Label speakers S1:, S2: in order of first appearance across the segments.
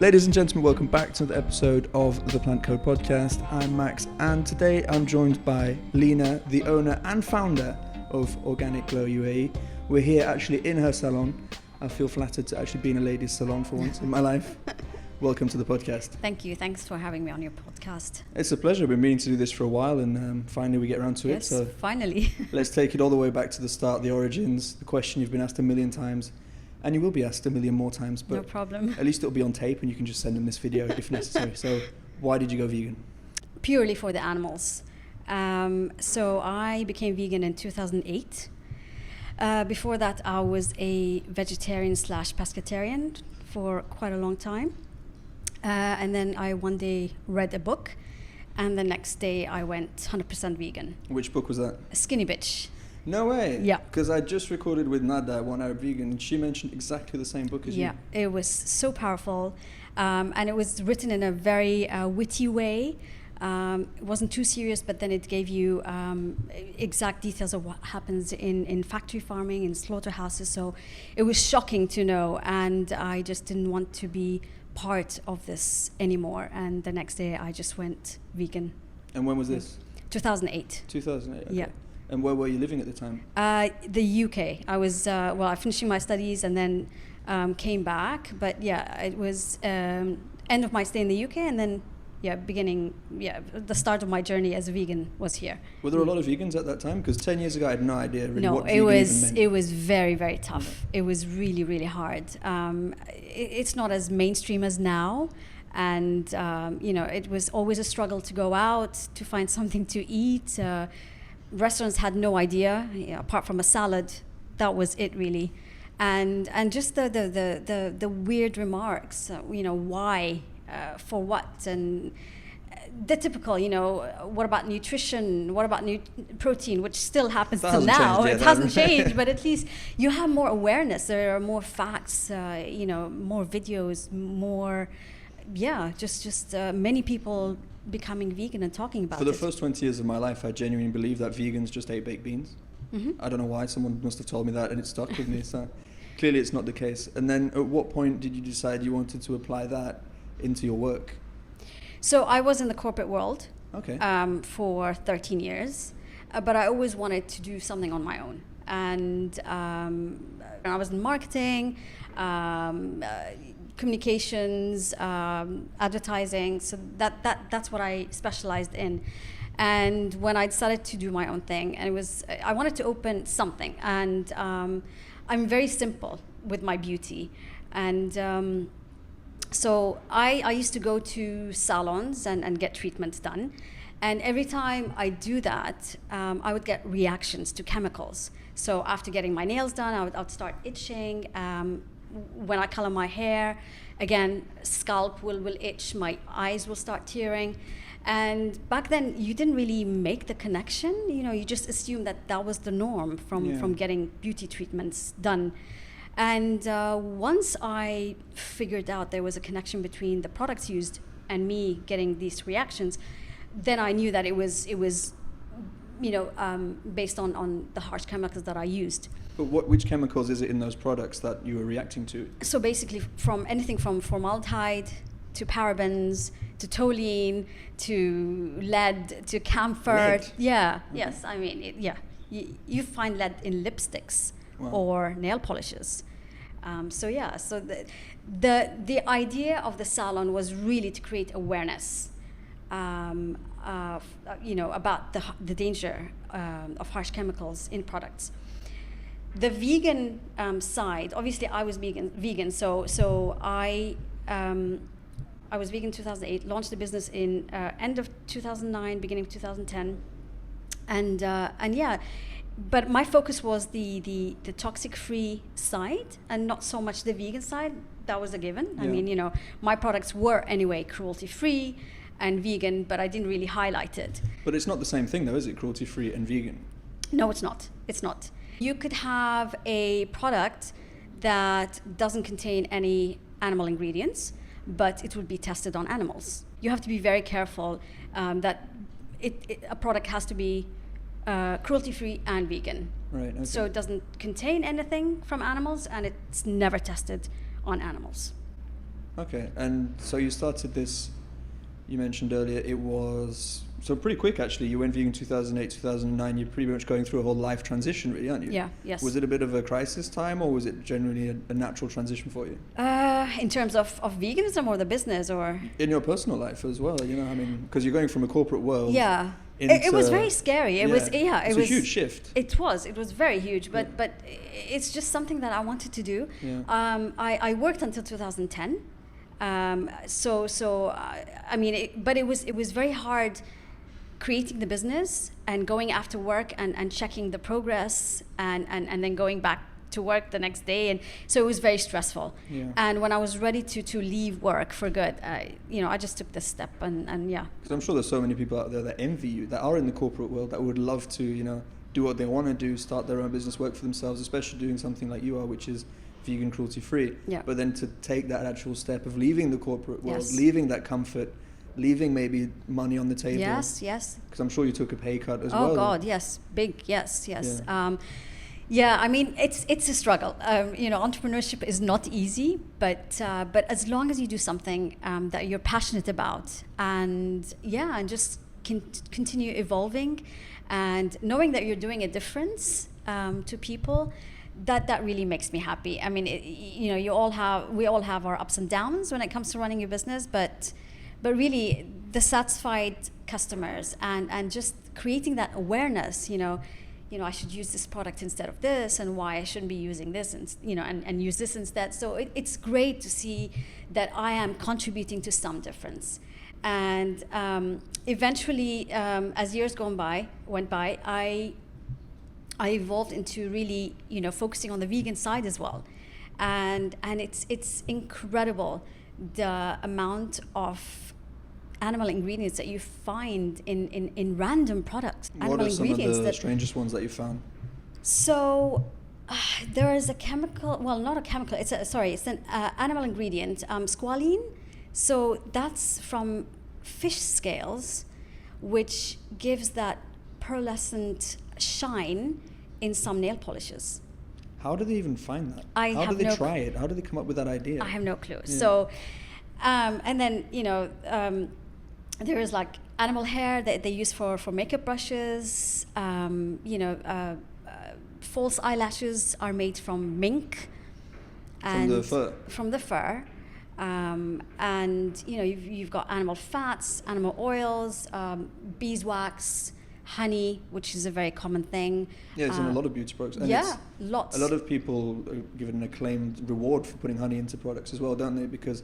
S1: Ladies and gentlemen, welcome back to another episode of the Plant Code podcast. I'm Max, and today I'm joined by Leena, the owner and founder of Organic Glow UAE. We're here actually in her salon. I feel flattered to actually be in a ladies' salon for once in my life. Welcome to the podcast.
S2: Thank you. Thanks for having me on your podcast.
S1: It's a pleasure. We've been meaning to do this for a while, and finally we get around to it.
S2: So finally.
S1: Let's take it all the way back to the start, the origins, the question you've been asked a million times. And you will be asked a million more times, but
S2: no problem.
S1: At least it'll be on tape and you can just send them this video if necessary. So why did you go vegan?
S2: Purely for the animals. So I became vegan in 2008. Before that, I was a vegetarian / pescatarian for quite a long time. And then I one day read a book, and the next day I went 100% vegan.
S1: Which book was that?
S2: Skinny Bitch.
S1: No way.
S2: Yeah.
S1: Because I just recorded with Nada, One Arab Vegan, and she mentioned exactly the same book as you.
S2: Yeah, it was so powerful. And it was written in a very witty way. It wasn't too serious, but then it gave you exact details of what happens in factory farming, in slaughterhouses. So it was shocking to know. And I just didn't want to be part of this anymore. And the next day I just went vegan.
S1: And when was this?
S2: 2008.
S1: 2008, okay.
S2: Yeah.
S1: And where were you living at the time?
S2: The UK. I was, I finishing my studies and then came back. But yeah, it was end of my stay in the UK, and then the start of my journey as a vegan was here.
S1: Were there a lot of vegans at that time? Because 10 years ago I had no idea really what vegan even meant.
S2: It was very, very tough. It was really, really hard. It's not as mainstream as now. And, it was always a struggle to go out, to find something to eat. Restaurants had no idea, apart from a salad. That was it, really. And just the weird remarks, why, for what, and the typical, what about nutrition, what about protein, which still happens till now. It hasn't changed, but at least you have more awareness. There are more facts, more videos, more, just many people becoming vegan and talking about it.
S1: For the first 20 years of my life, I genuinely believed that vegans just ate baked beans. Mm-hmm. I don't know why. Someone must have told me that, and it stuck with me. So clearly it's not the case. And then at what point did you decide you wanted to apply that into your work?
S2: So I was in the corporate world for 13 years, but I always wanted to do something on my own. And I was in marketing, communications, advertising. So that's what I specialized in. And when I decided to do my own thing, and I wanted to open something. And I'm very simple with my beauty. And so I used to go to salons and get treatments done. And every time I do that, I would get reactions to chemicals. So after getting my nails done, I would start itching. When I color my hair, again, scalp will itch, my eyes will start tearing. And back then, you didn't really make the connection. You just assumed that was the norm from getting beauty treatments done. And once I figured out there was a connection between the products used and me getting these reactions, then I knew that it was based on the harsh chemicals that I used.
S1: But which chemicals is it in those products that you were reacting to? So
S2: basically from anything from formaldehyde to parabens to toluene to lead to camphor.
S1: Lead?
S2: Yeah,
S1: okay.
S2: Yes. I mean, you find lead in lipsticks or nail polishes. So the idea of the salon was really to create awareness about the danger of harsh chemicals in products. The vegan side, obviously, I was vegan. So I was vegan in 2008. Launched the business in end of 2009, beginning of 2010, But my focus was the toxic-free side, and not so much the vegan side. That was a given. Yeah. I mean, my products were anyway cruelty-free and vegan, but I didn't really highlight it.
S1: But it's not the same thing, though, is it? Cruelty-free and vegan?
S2: No, it's not. It's not. You could have a product that doesn't contain any animal ingredients, but it would be tested on animals. You have to be very careful that a product has to be cruelty-free and vegan.
S1: Right. Okay.
S2: So it doesn't contain anything from animals, and it's never tested on animals.
S1: Okay, and so you started this, you mentioned earlier, it was so pretty quick actually. You went vegan 2008, 2009. You're pretty much going through a whole life transition, really, aren't you?
S2: Yeah, yes.
S1: Was it a bit of a crisis time, or was it generally a natural transition for you?
S2: In terms of veganism or the business, or?
S1: In your personal life as well, you know, I mean, because you're going from a corporate world.
S2: Yeah. It was very scary. It was
S1: a huge shift.
S2: It was very huge, but it's just something that I wanted to do.
S1: Yeah.
S2: I worked until 2010. I mean, but it was very hard creating the business and going after work and checking the progress and then going back to work the next day, and so it was very stressful.
S1: Yeah.
S2: And when I was ready to leave work for good, I just took this step and yeah.
S1: Because I'm sure there's so many people out there that envy you, that are in the corporate world, that would love to, you know, do what they want to do, start their own business, work for themselves, especially doing something like you are, which is vegan, cruelty free.
S2: Yeah.
S1: But then to take that actual step of leaving the corporate world,
S2: Yes.
S1: leaving that comfort, leaving maybe money on the table.
S2: Yes.
S1: Because I'm sure you took a pay cut as well.
S2: Oh God, yes, big, yes.
S1: Yeah.
S2: Yeah, I mean, it's a struggle. Entrepreneurship is not easy, but as long as you do something that you're passionate about, and just continue evolving, and knowing that you're doing a difference to people, that really makes me happy. I mean, we all have our ups and downs when it comes to running your business, but really the satisfied customers and just creating that awareness, I should use this product instead of this, and why I shouldn't be using this, and use this instead. So it's great to see that I am contributing to some difference. And eventually, as years went by, I evolved into really, focusing on the vegan side as well. And it's incredible the amount of animal ingredients that you find in random products.
S1: What are some of the strangest ones that you found?
S2: So there is a chemical, well, not a chemical, it's an animal ingredient, squalene. So that's from fish scales, which gives that pearlescent shine in some nail polishes.
S1: How do they even find that? How do they try it? How do they come up with that idea?
S2: I have no clue.
S1: Yeah.
S2: So, and then, there is like animal hair that they use for makeup brushes. False eyelashes are made from mink.
S1: From the fur?
S2: From the fur. And you've got animal fats, animal oils, beeswax, honey, which is a very common thing.
S1: Yeah, it's in a lot of beauty products. And
S2: lots.
S1: A lot of people are given an acclaimed reward for putting honey into products as well, don't they? Because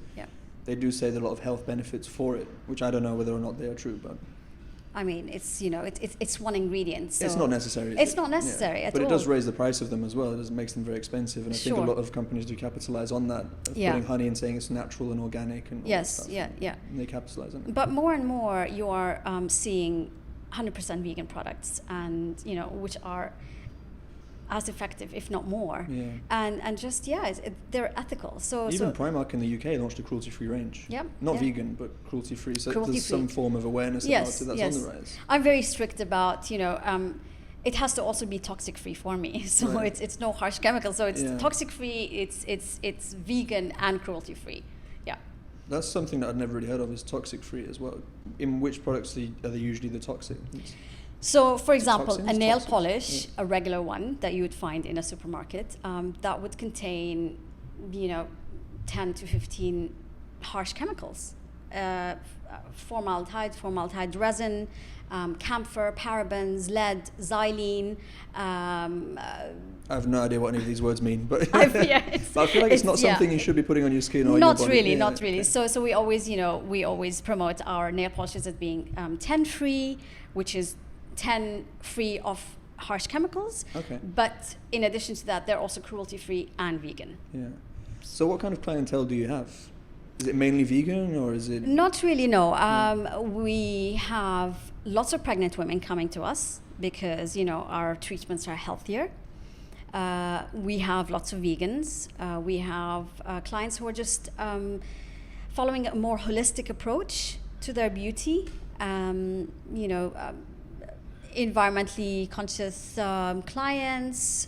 S1: they do say there are a lot of health benefits for it, which I don't know whether or not they are true, but
S2: I mean, it's one ingredient. So
S1: it's not necessary.
S2: It's not necessary at all.
S1: But it does raise the price of them as well. It makes them very expensive, and I think a lot of companies do capitalize on that, putting honey and saying it's natural and organic and all that stuff. And they capitalize on it.
S2: But more and more, you are seeing 100% vegan products, and which are as effective, if not more.
S1: Yeah.
S2: And just they're ethical. So
S1: even Primark in the UK launched a cruelty-free range.
S2: Yeah.
S1: Not vegan, but cruelty-free. So
S2: Cruelty-free.
S1: There's some form of awareness about it that's on the rise.
S2: I'm very strict about it has to also be toxic-free for me. So
S1: Right.
S2: it's no harsh chemicals. So it's toxic-free. It's vegan and cruelty-free. Yeah.
S1: That's something that I'd never really heard of, is toxic-free as well. In which products are they usually the toxic?
S2: So, for example, a nail
S1: toxins?
S2: polish, a regular one that you would find in a supermarket, that would contain, 10 to 15 harsh chemicals. Formaldehyde resin, camphor, parabens, lead, xylene.
S1: I have no idea what any of these words mean, but
S2: I
S1: feel like it's not something you should be putting on your skin or
S2: not
S1: your body.
S2: Not really. So we always promote our nail polishes as being 10 free, which is 10 free of harsh chemicals.
S1: Okay.
S2: But in addition to that, they're also cruelty free and vegan.
S1: Yeah. So what kind of clientele do you have? Is it mainly vegan, or is it?
S2: Not really, no. We have lots of pregnant women coming to us because, our treatments are healthier. We have lots of vegans. We have clients who are just following a more holistic approach to their beauty. Environmentally conscious clients,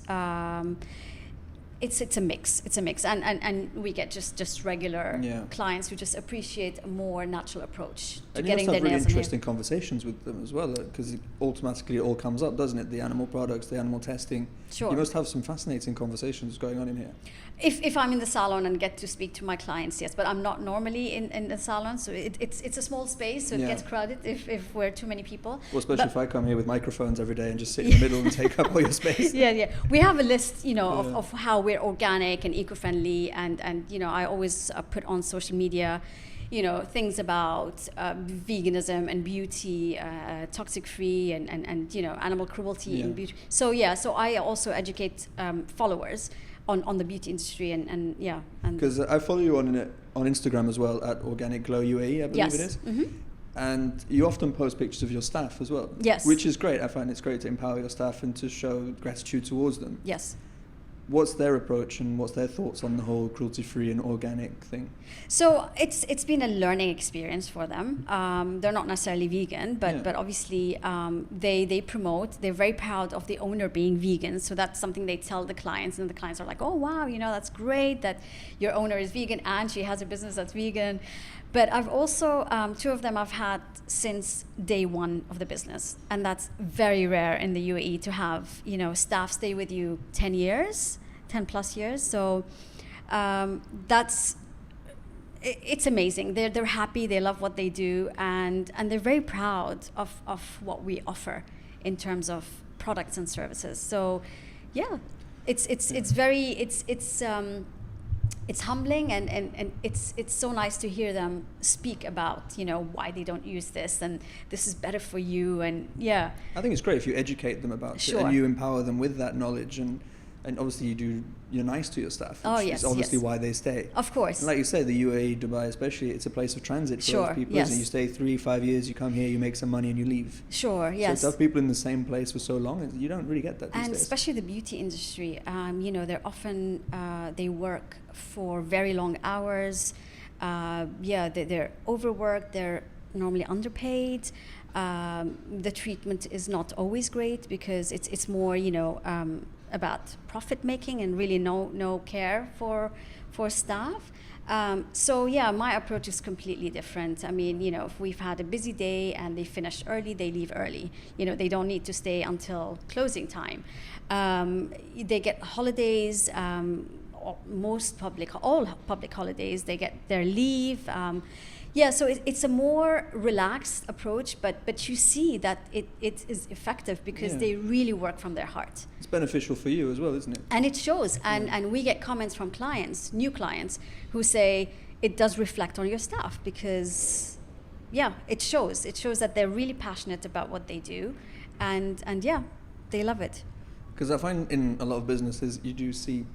S2: it's a mix. It's a mix, and we get just regular
S1: Yeah.
S2: clients who just appreciate a more natural approach to
S1: And you
S2: getting
S1: must
S2: their
S1: have really
S2: nails in hair.
S1: interesting conversations with them as well, because automatically it all comes up, doesn't it? The animal products, the animal testing.
S2: Sure.
S1: You must have some fascinating conversations going on in here.
S2: If I'm in the salon and get to speak to my clients, yes, but I'm not normally in the salon, so it's a small space, so it
S1: Yeah.
S2: gets crowded if we're too many people.
S1: Well, especially
S2: But-
S1: if I come here with microphones every day and just sit in the middle and take up all your space.
S2: Yeah. We have a list,
S1: Yeah.
S2: of how we're organic and eco-friendly, and I always put on social media, things about veganism and beauty, toxic-free, and animal cruelty
S1: Yeah.
S2: and beauty. So I also educate followers on the beauty industry, and
S1: Because I follow you on Instagram as well, at Organic Glow UAE, I believe
S2: yes.
S1: it is.
S2: Mm-hmm.
S1: And you often post pictures of your staff as well.
S2: Yes.
S1: Which is great. I find it's great to empower your staff and to show gratitude towards them.
S2: Yes.
S1: What's their approach and what's their thoughts on the whole cruelty-free and organic thing?
S2: So it's been a learning experience for them. They're not necessarily vegan, but
S1: Yeah.
S2: but obviously they promote. They're very proud of the owner being vegan. So that's something they tell the clients, and the clients are like, "Oh wow, that's great that your owner is vegan and she has a business that's vegan." But I've also two of them I've had since day one of the business, and that's very rare in the UAE to have staff stay with you 10 years, 10 plus years. So it's amazing. They're happy. They love what they do, and they're very proud of what we offer in terms of products and services. So yeah, it's humbling, and it's so nice to hear them speak about why they don't use this, and this is better for you, and yeah.
S1: I think it's great if you educate them about
S2: Sure.
S1: it and you empower them with that knowledge, and obviously you're nice to your staff, which
S2: yes,
S1: is obviously
S2: yes.
S1: why they stay.
S2: Of course.
S1: And like you say, the UAE, Dubai especially, it's a place of transit for a lot
S2: Sure,
S1: of people,
S2: yes.
S1: isn't it? You stay 3-5 years, you come here, you make some money and you leave.
S2: Sure, yes.
S1: So to have people in the same place for so long, you don't really get that these
S2: And
S1: days.
S2: especially the beauty industry, they're often they work for very long hours. They're overworked. They're normally underpaid. The treatment is not always great because it's more about profit making and really no care for staff. My approach is completely different. I mean, if we've had a busy day and they finish early, they leave early. They don't need to stay until closing time. They get holidays. All public holidays, they get their leave. So it's a more relaxed approach, but you see that it is effective because
S1: Yeah.
S2: they really work from their heart.
S1: It's beneficial for you as well, isn't it?
S2: And it shows, and we get comments from clients, new clients, who say it does reflect on your staff because, it shows. It shows that they're really passionate about what they do, and they love it.
S1: Because I find in a lot of businesses, you do see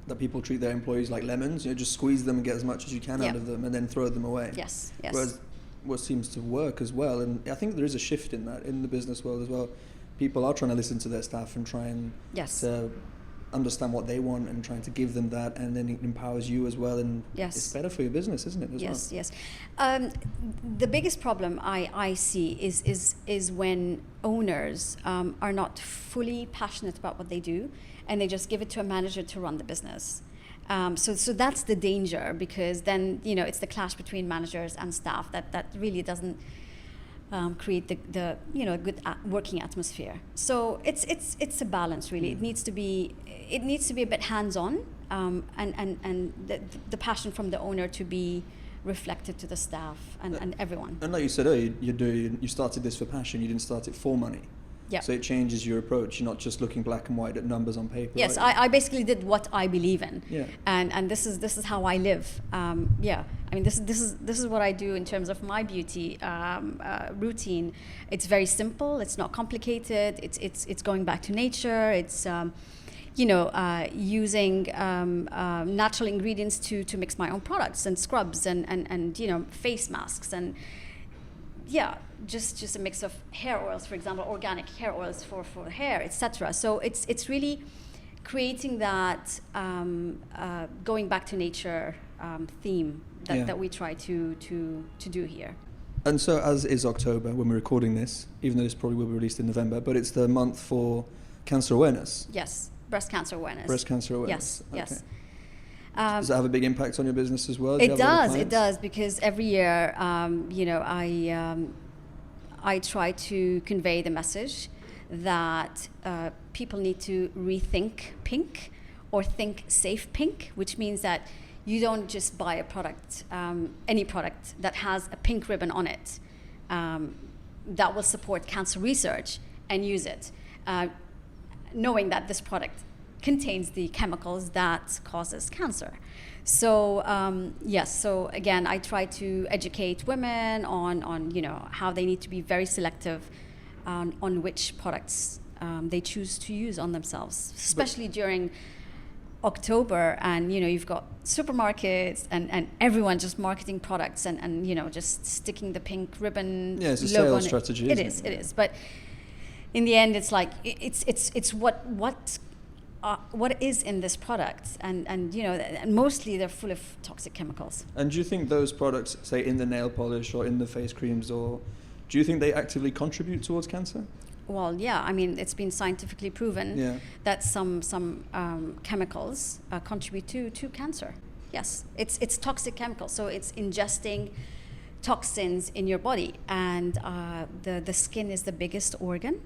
S1: that people treat their employees like lemons. Just squeeze them and get as much as you can out of them and then throw them away.
S2: Yes.
S1: Whereas what seems to work as well, and I think there is a shift in that in the business world as well. People are trying to listen to their staff and try and to understand what they want and trying to give them that, and then it empowers you as well, and it's better for your business, isn't it?
S2: Yes. The biggest problem I see is when owners are not fully passionate about what they do, and they just give it to a manager to run the business. So that's the danger, because then it's the clash between managers and staff that really doesn't create the good working atmosphere. So it's a balance, really. It needs to be a bit hands-on, and the passion from the owner to be reflected to the staff and everyone.
S1: And like you said earlier, you started this for passion. You didn't start it for money.
S2: Yeah.
S1: So it changes your approach. You're not just looking black and white at numbers on paper.
S2: Yes,
S1: right?
S2: I basically did what I believe in.
S1: Yeah.
S2: And this is how I live. I mean, this is what I do in terms of my beauty routine. It's very simple. It's not complicated. It's going back to nature. It's using natural ingredients to mix my own products and scrubs and face masks and just a mix of hair oils, for example, organic hair oils for hair, etc. So it's really creating that going back to nature theme that we try to do here.
S1: And so, as is October when we're recording this, even though this probably will be released in November, but it's the month for cancer awareness.
S2: Yes. breast cancer awareness.
S1: Breast cancer awareness.
S2: Yes, yes.
S1: Does that have a big impact on your business as well?
S2: It does, because every year, I try to convey the message that people need to rethink pink or think safe pink, which means that you don't just buy a product, any product that has a pink ribbon on it that will support cancer research, and use it, knowing that this product contains the chemicals that causes cancer. So yes, so again, I try to educate women on how they need to be very selective on which products they choose to use on themselves, especially during October, and you've got supermarkets and everyone just marketing products and just sticking the pink ribbon.
S1: Yeah, it's a
S2: logo
S1: sales strategy.
S2: It is. But in the end, it's like it's what is in this product, and mostly they're full of toxic chemicals.
S1: And do you think those products, say in the nail polish or in the face creams, or do you think they actively contribute towards cancer?
S2: Well, yeah, I mean, it's been scientifically proven that some chemicals contribute to cancer. Yes, it's toxic chemicals, so it's ingesting toxins in your body, and the skin is the biggest organ,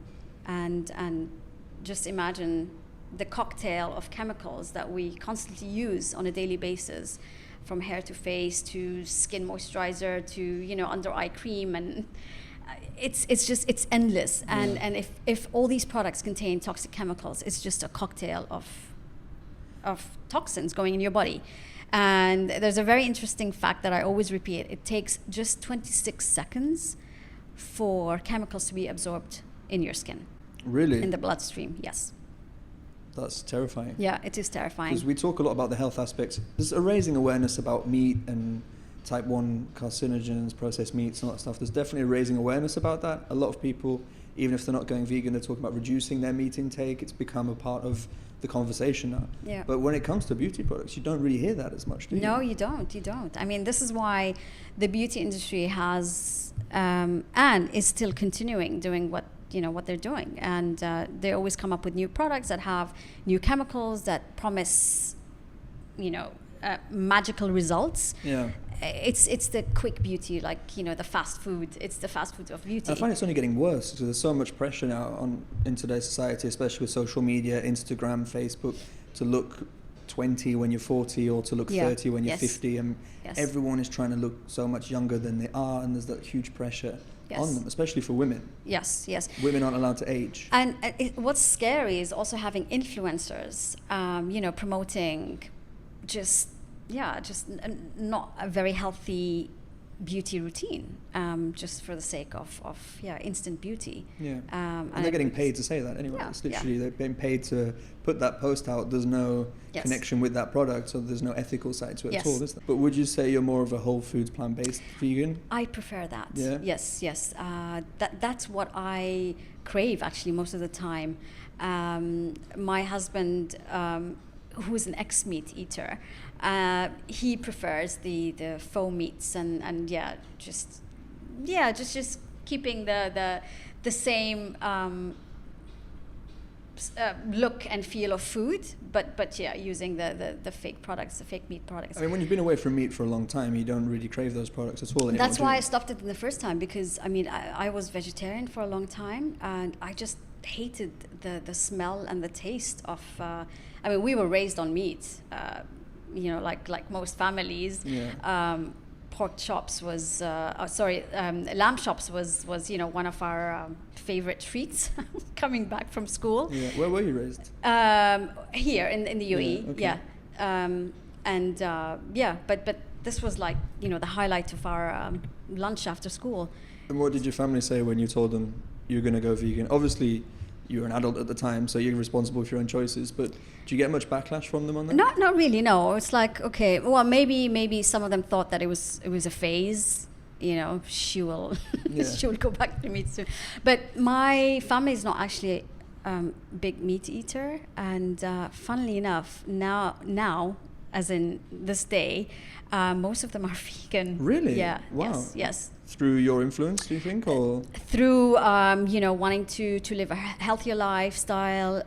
S2: and just imagine the cocktail of chemicals that we constantly use on a daily basis, from hair to face to skin moisturizer to under eye cream, and it's endless. And if all these products contain toxic chemicals, it's just a cocktail of toxins going in your body. And there's a very interesting fact that I always repeat: it takes just 26 seconds for chemicals to be absorbed in your skin.
S1: Really?
S2: In the bloodstream, yes.
S1: That's terrifying.
S2: Yeah, it is terrifying.
S1: Because we talk a lot about the health aspects. There's a raising awareness about meat and type 1 carcinogens, processed meats and all that stuff. There's definitely a raising awareness about that. A lot of people, even if they're not going vegan, they're talking about reducing their meat intake. It's become a part of the conversation now.
S2: Yeah.
S1: But when it comes to beauty products, you don't really hear that as much, do you?
S2: No, you don't. I mean, this is why the beauty industry has and is still continuing doing what they're doing, and they always come up with new products that have new chemicals that promise magical resules.
S1: Yeah.
S2: It's the quick beauty, like the fast food. It's the fast food of beauty.
S1: I find it's only getting worse because there's so much pressure now in today's society, especially with social media, Instagram, Facebook, to look 20 when you're 40 or to look 30 when you're 50, and everyone is trying to look so much younger than they are, and there's that huge pressure on them, especially for women.
S2: Yes.
S1: Women aren't allowed to age.
S2: And what's scary is also having influencers, promoting just not a very healthy beauty routine, just for the sake of instant beauty. Yeah.
S1: And they're getting paid to say that anyway.
S2: Yeah,
S1: it's literally they're being paid to put that post out. There's no connection with that product, so there's no ethical side to it at all, is there? But would you say you're more of a whole foods, plant-based vegan?
S2: I prefer that.
S1: Yeah.
S2: Yes. That's what I crave actually most of the time. My husband, who is an ex-meat eater, he prefers the faux meats and just keeping the same look and feel of food, but using the fake products, the fake meat products.
S1: I mean, when you've been away from meat for a long time, you don't really crave those products at all anymore.
S2: That's why I stopped it the first time, because I mean I was vegetarian for a long time, and I just hated the smell and the taste of. I mean, we were raised on meat. Like most families, pork chops was, lamb chops was one of our favorite treats coming back from school.
S1: Yeah, where were you raised?
S2: Here in the UAE, but this was like the highlight of our lunch after school.
S1: And what did your family say when you told them you're going to go vegan? Obviously, you were an adult at the time, so you're responsible for your own choices, but do you get much backlash from them on that?
S2: Not really, no. It's like, okay, well, maybe some of them thought that it was a phase, she will she will go back to meat soon. But my family is not actually big meat eater, and funnily enough, now as in this day, most of them are vegan.
S1: Really?
S2: Yeah.
S1: Wow.
S2: Yes.
S1: Through your influence, do you think, or
S2: through wanting to live a healthier lifestyle,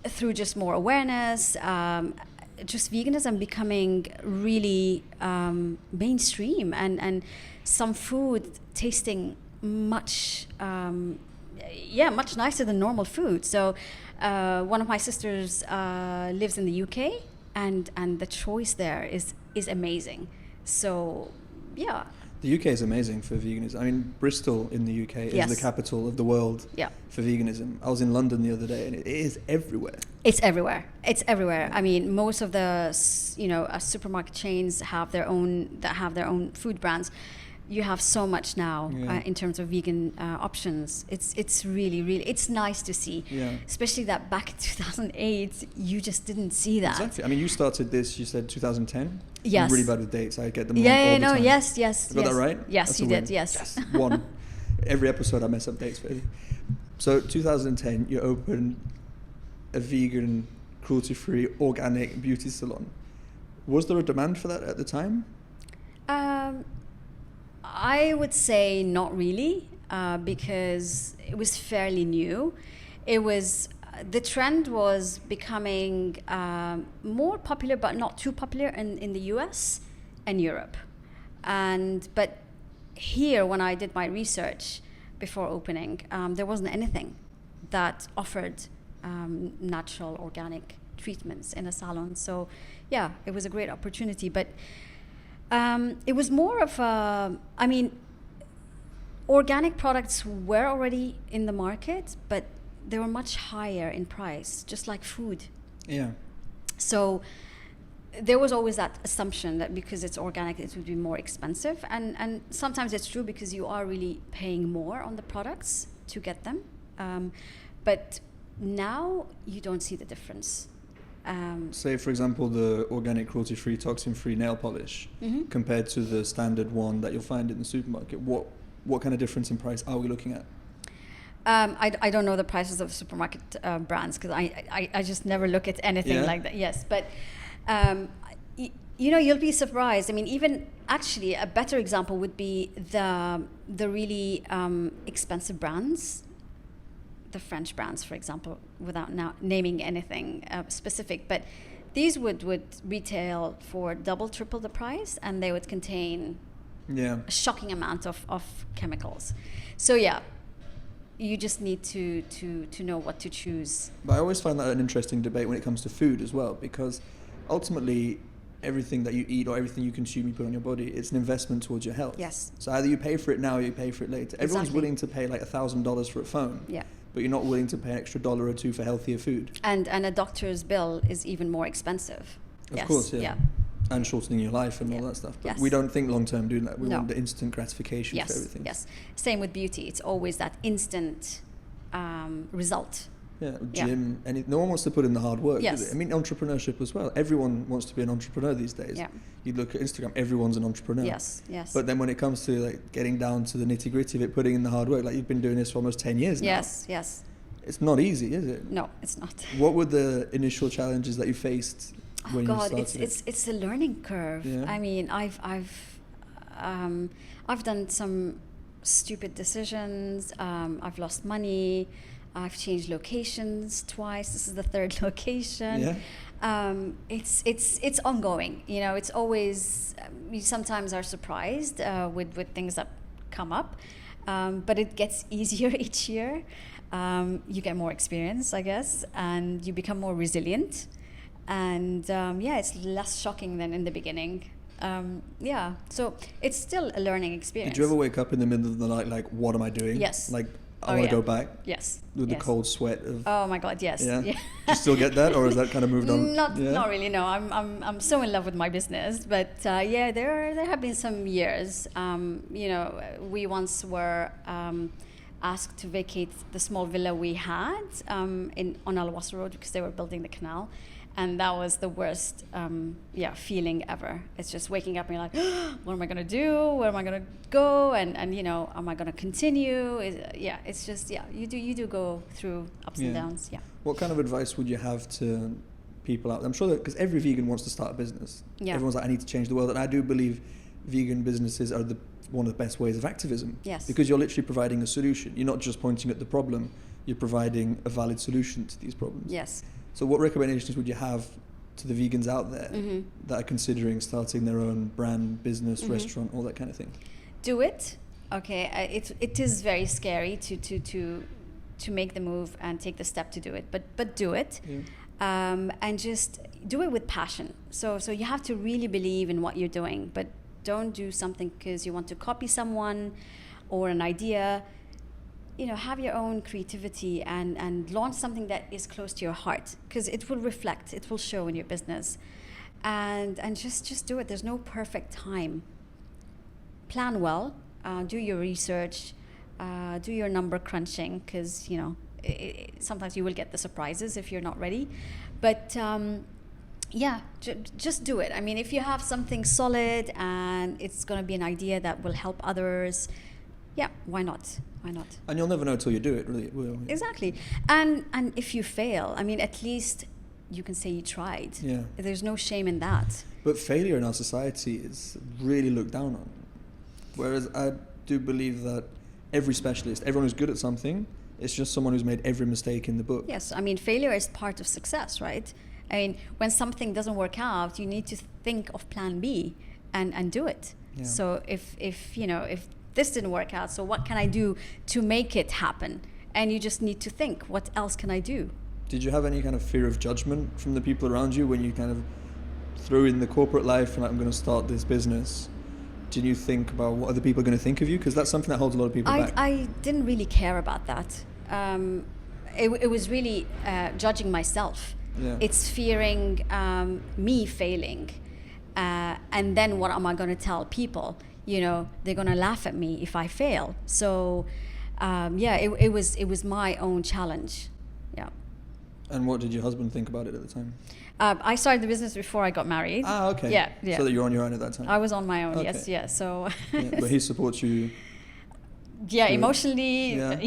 S2: through just more awareness, just veganism becoming really mainstream, and some food tasting much much nicer than normal food. So one of my sisters lives in the UK, and the choice there is amazing. So yeah.
S1: The UK is amazing for veganism. I mean, Bristol in the UK is the capital of the world for veganism. I was in London the other day, and it is everywhere.
S2: It's everywhere. It's everywhere. I mean, most of the supermarket chains have their own food brands. You have so much now in terms of vegan options. It's really, really, it's nice to see. Yeah. Especially that back in 2008, you just didn't see that.
S1: Exactly. I mean, you started this, you said 2010?
S2: Yes.
S1: I'm really bad with dates. I get them wrong all the time.
S2: Yes.
S1: I got that right?
S2: Yes,
S1: That's
S2: you did, yes.
S1: One. Every episode I mess up dates for you. So 2010, you opened a vegan, cruelty-free, organic beauty salon. Was there a demand for that at the time?
S2: I would say not really, because it was fairly new. It was the trend was becoming more popular, but not too popular in the US and Europe. But here, when I did my research before opening, there wasn't anything that offered natural organic treatments in a salon. So yeah, it was a great opportunity. But it was more of organic products were already in the market, but they were much higher in price, just like food.
S1: Yeah.
S2: So there was always that assumption that because it's organic, it would be more expensive. And sometimes it's true, because you are really paying more on the products to get them. But now you don't see the difference.
S1: Say, for example, the organic, cruelty-free, toxin-free nail polish compared to the standard one that you'll find in the supermarket. What kind of difference in price are we looking at?
S2: I don't know the prices of supermarket brands, because I just never look at anything like that. Yes, but you'll be surprised. I mean, even actually a better example would be the really expensive brands. The French brands, for example, without now naming anything specific, but these would retail for double, triple the price, and they would contain a shocking amount of chemicals. So yeah, you just need to know what to choose.
S1: But I always find that an interesting debate when it comes to food as well, because ultimately everything that you eat or everything you consume, you put on your body, it's an investment towards your health.
S2: Yes.
S1: So either you pay for it now or you pay for it later. Everyone's willing to pay like $1,000 for a phone.
S2: Yeah.
S1: But you're not willing to pay an extra $1 or $2 for healthier food.
S2: And a doctor's bill is even more expensive.
S1: Of course, yeah. And shortening your life and all that stuff. But we don't think long term, do that. We want the instant gratification for everything.
S2: Yes. Same with beauty. It's always that instant result.
S1: Yeah, gym, and no one wants to put in the hard work.
S2: Yes.
S1: I mean, entrepreneurship as well. Everyone wants to be an entrepreneur these days.
S2: Yeah.
S1: You look at Instagram, everyone's an entrepreneur.
S2: Yes.
S1: But then when it comes to like getting down to the nitty gritty of it, putting in the hard work, like you've been doing this for almost 10 years now.
S2: Yes.
S1: It's not easy, is it?
S2: No, it's not.
S1: What were the initial challenges that you faced when you started?
S2: It's a learning curve.
S1: Yeah.
S2: I mean, I've done some stupid decisions. I've lost money. I've changed locations twice. This is the third location. Yeah. It's ongoing. You know, it's always. You sometimes are surprised with things that come up, but it gets easier each year. You get more experience, I guess, and you become more resilient. And it's less shocking than in the beginning. So it's still a learning experience.
S1: Did you ever wake up in the middle of the night like, what am I doing?
S2: Yes.
S1: Like, I want to go back?
S2: Yes.
S1: With the cold sweat of...
S2: Oh my God, yes.
S1: Yeah. Do you still get that, or is that kind of moved on?
S2: Not really, no. I'm so in love with my business. But there have been some years. We once were asked to vacate the small villa we had on Al Wasl Road, because they were building the canal. And that was the worst feeling ever. It's just waking up and you're like, what am I going to do? Where am I going to go? And am I going to continue? It's just, you do go through ups and downs. Yeah.
S1: What kind of advice would you have to people out there? I'm sure that, because every vegan wants to start a business. Yeah. Everyone's like, I need to change the world. And I do believe vegan businesses are one of the best ways of activism.
S2: Yes.
S1: Because you're literally providing a solution. You're not just pointing at the problem. You're providing a valid solution to these problems.
S2: Yes.
S1: So what recommendations would you have to the vegans out there
S2: Mm-hmm.
S1: that are considering starting their own brand, business,
S2: Mm-hmm.
S1: restaurant, all that kind of thing?
S2: Do it. Okay, it is very scary to make the move and take the step to do it, but do it.
S1: Yeah.
S2: And just do it with passion. So you have to really believe in what you're doing, but don't do something because you want to copy someone or an idea. Have your own creativity and launch something that is close to your heart, because it will reflect, it will show in your business. And just do it. There's no perfect time. Plan well, do your research, do your number crunching, because sometimes you will get the surprises if you're not ready. But just do it. I mean, if you have something solid and it's going to be an idea that will help others, why not?
S1: And you'll never know till you do it, really. Will you?
S2: Exactly. And if you fail, I mean, at least you can say you tried.
S1: Yeah.
S2: There's no shame in that.
S1: But failure in our society is really looked down on. Whereas I do believe that every specialist, everyone who's good at something, it's just someone who's made every mistake in the book.
S2: Yes, I mean, failure is part of success, right? I mean, when something doesn't work out, you need to think of plan B and do it.
S1: Yeah.
S2: So if this didn't work out, so what can I do to make it happen? And you just need to think, what else can I do?
S1: Did you have any kind of fear of judgment from the people around you when you kind of threw in the corporate life and like, I'm going to start this business? Did you think about what other people are going to think of you? Because that's something that holds a lot of people back.
S2: I didn't really care about that. It was really judging myself.
S1: Yeah.
S2: It's fearing me failing. And then what am I going to tell people? They're going to laugh at me if I fail. So, it was my own challenge. Yeah.
S1: And what did your husband think about it at the time?
S2: I started the business before I got married.
S1: Ah, okay.
S2: Yeah.
S1: So that you're on your own at that time.
S2: I was on my own.
S1: Okay.
S2: Yes. Yeah. So.
S1: Yeah, but he supports you.
S2: Yeah,
S1: through.
S2: Emotionally.
S1: Yeah.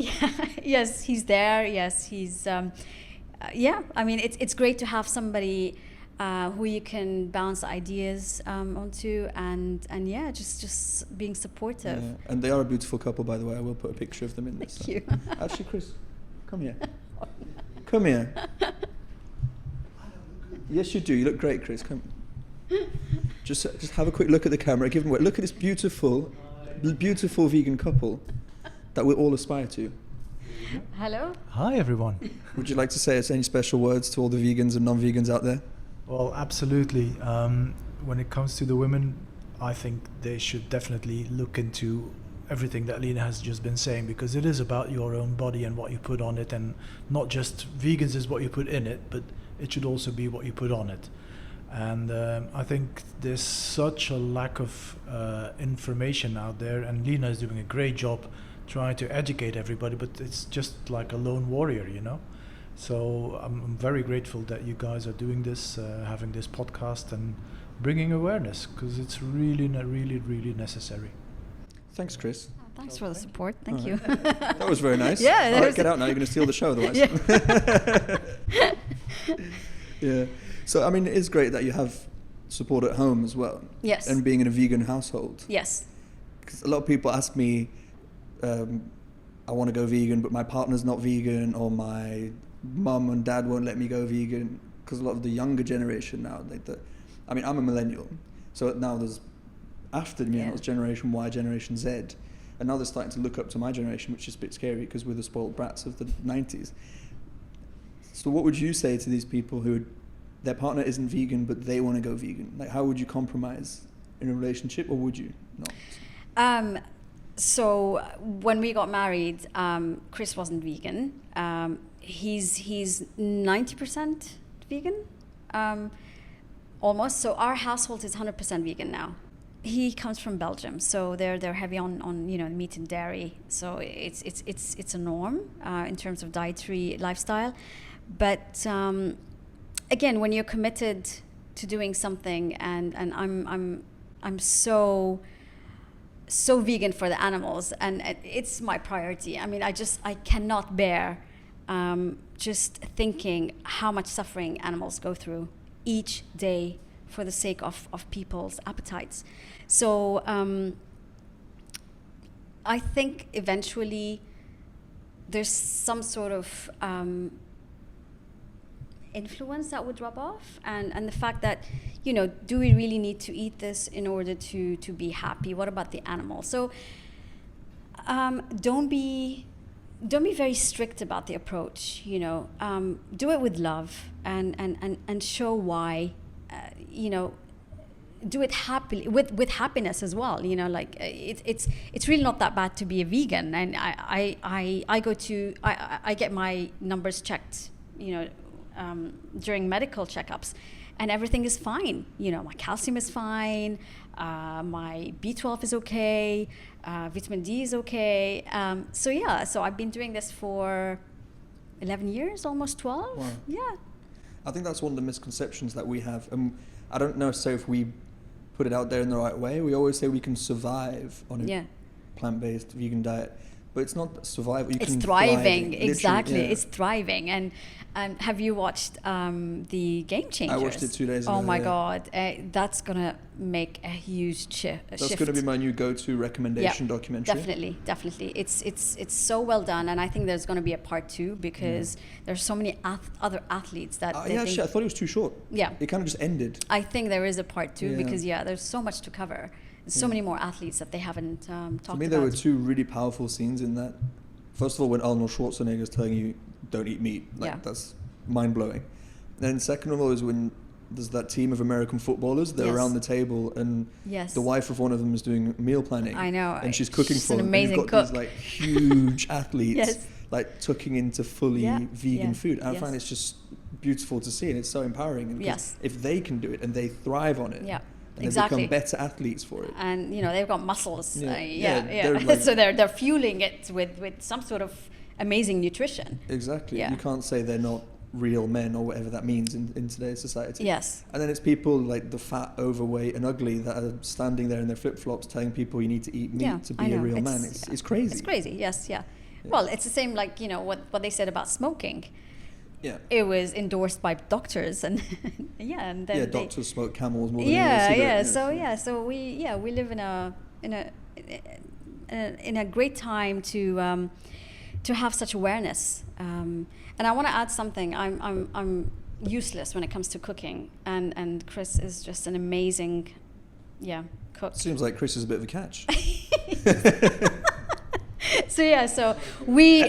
S2: Yes, he's there. Yes, he's. I mean, it's great to have somebody who you can bounce ideas onto, and just being supportive.
S1: Yeah. And they are a beautiful couple, by the way. I will put a picture of them in this.
S2: Thank you.
S1: Actually, Chris, come here. Come here. Yes, you do. You look great, Chris. Come. Just have a quick look at the camera. Give them. Look at this beautiful vegan couple that we all aspire to.
S2: Hello.
S3: Hi, everyone.
S1: Would you like to say any special words to all the vegans and non-vegans out there?
S3: Well, absolutely. When it comes to the women, I think they should definitely look into everything that Leena has just been saying, because it is about your own body and what you put on it, and not just vegans is what you put in it, but it should also be what you put on it. And I think there's such a lack of information out there, and Leena is doing a great job trying to educate everybody, but it's just like a lone warrior, So I'm very grateful that you guys are doing this, having this podcast and bringing awareness, because it's really, really necessary.
S1: Thanks, Chris.
S2: Thanks for the support. Thank you.
S1: That was very nice.
S2: Yeah.
S1: All right, get out now. You're going to steal the show otherwise.
S2: Yeah.
S1: Yeah. So, I mean, it is great that you have support at home as well.
S2: Yes.
S1: And being in a vegan household.
S2: Yes.
S1: Because a lot of people ask me, I want to go vegan, but my partner's not vegan, or my mum and dad won't let me go vegan. Because a lot of the younger generation now, I mean, I'm a millennial. So now there's, after me, it's Generation Y, Generation Z. And now they're starting to look up to my generation, which is a bit scary because we're the spoiled brats of the 90s. So what would you say to these people who their partner isn't vegan, but they want to go vegan? Like, how would you compromise in a relationship, or would you not?
S2: So when we got married, Chris wasn't vegan. He's 90% vegan, almost. So our household is 100% vegan now. He comes from Belgium, so they're heavy on meat and dairy. So it's a norm in terms of dietary lifestyle. But again, when you're committed to doing something, and I'm so vegan for the animals, and it's my priority. I mean, I cannot bear just thinking how much suffering animals go through each day for the sake of people's appetites. So I think eventually there's some sort of influence that would rub off, and the fact that, you know, do we really need to eat this in order to be happy? What about the animal? So don't be very strict about the approach, you know. Do it with love and show why, you know. Do it happily, with happiness as well, you know. Like it's really not that bad to be a vegan, and I get my numbers checked, you know, during medical checkups, and everything is fine. You know, my calcium is fine, my B12 is okay, vitamin D is okay. So I've been doing this for 11 years, almost 12.
S1: Wow.
S2: Yeah.
S1: I think that's one of the misconceptions that we have. I don't know if we put it out there in the right way. We always say we can survive on a plant-based vegan diet, but it's not survival.
S2: It's thriving. Exactly.
S1: Yeah.
S2: It's thriving. And have you watched the Gamechangers?
S1: I watched it 2 days ago.
S2: Oh my God, that's gonna make a huge shift.
S1: That's going to be my new go-to recommendation documentary.
S2: Definitely. It's so well done, and I think there's going to be a part 2 because there's so many other athletes that.
S1: Actually, I thought it was too short.
S2: Yeah.
S1: It kind of just ended.
S2: I think there is a part 2 because there's so much to cover. There's so many more athletes that they haven't talked about.
S1: For me, there were 2 really powerful scenes in that. First of all, when Arnold Schwarzenegger is telling you don't eat meat, that's mind-blowing. Then second of all is when there's that team of American footballers. They're around the table, and the wife of one of them is doing meal planning.
S2: I know.
S1: And she's cooking for them.
S2: An amazing
S1: and you've got
S2: cook.
S1: these like huge athletes, like tucking into fully vegan food. And I find it's just beautiful to see, and it's so empowering. And if they can do it and they thrive on it, and they become better athletes for it.
S2: And you know, they've got muscles.
S1: They're like,
S2: so they're fueling it with some sort of amazing nutrition.
S1: Exactly. You can't say they're not real men or whatever that means in today's society.
S2: Yes.
S1: And then it's people like the fat, overweight and ugly that are standing there in their flip-flops telling people you need to eat meat to be a real man. It's crazy.
S2: It's crazy. Yes. Well, it's the same like, you know, what they said about smoking.
S1: Yeah.
S2: It was endorsed by doctors and and then
S1: doctors smoke Camels more than cigarette.
S2: So we live in a great time to have such awareness. And I want to add something. I'm useless when it comes to cooking, and Chris is just an amazing, cook.
S1: Seems like Chris is a bit of a catch.
S2: So we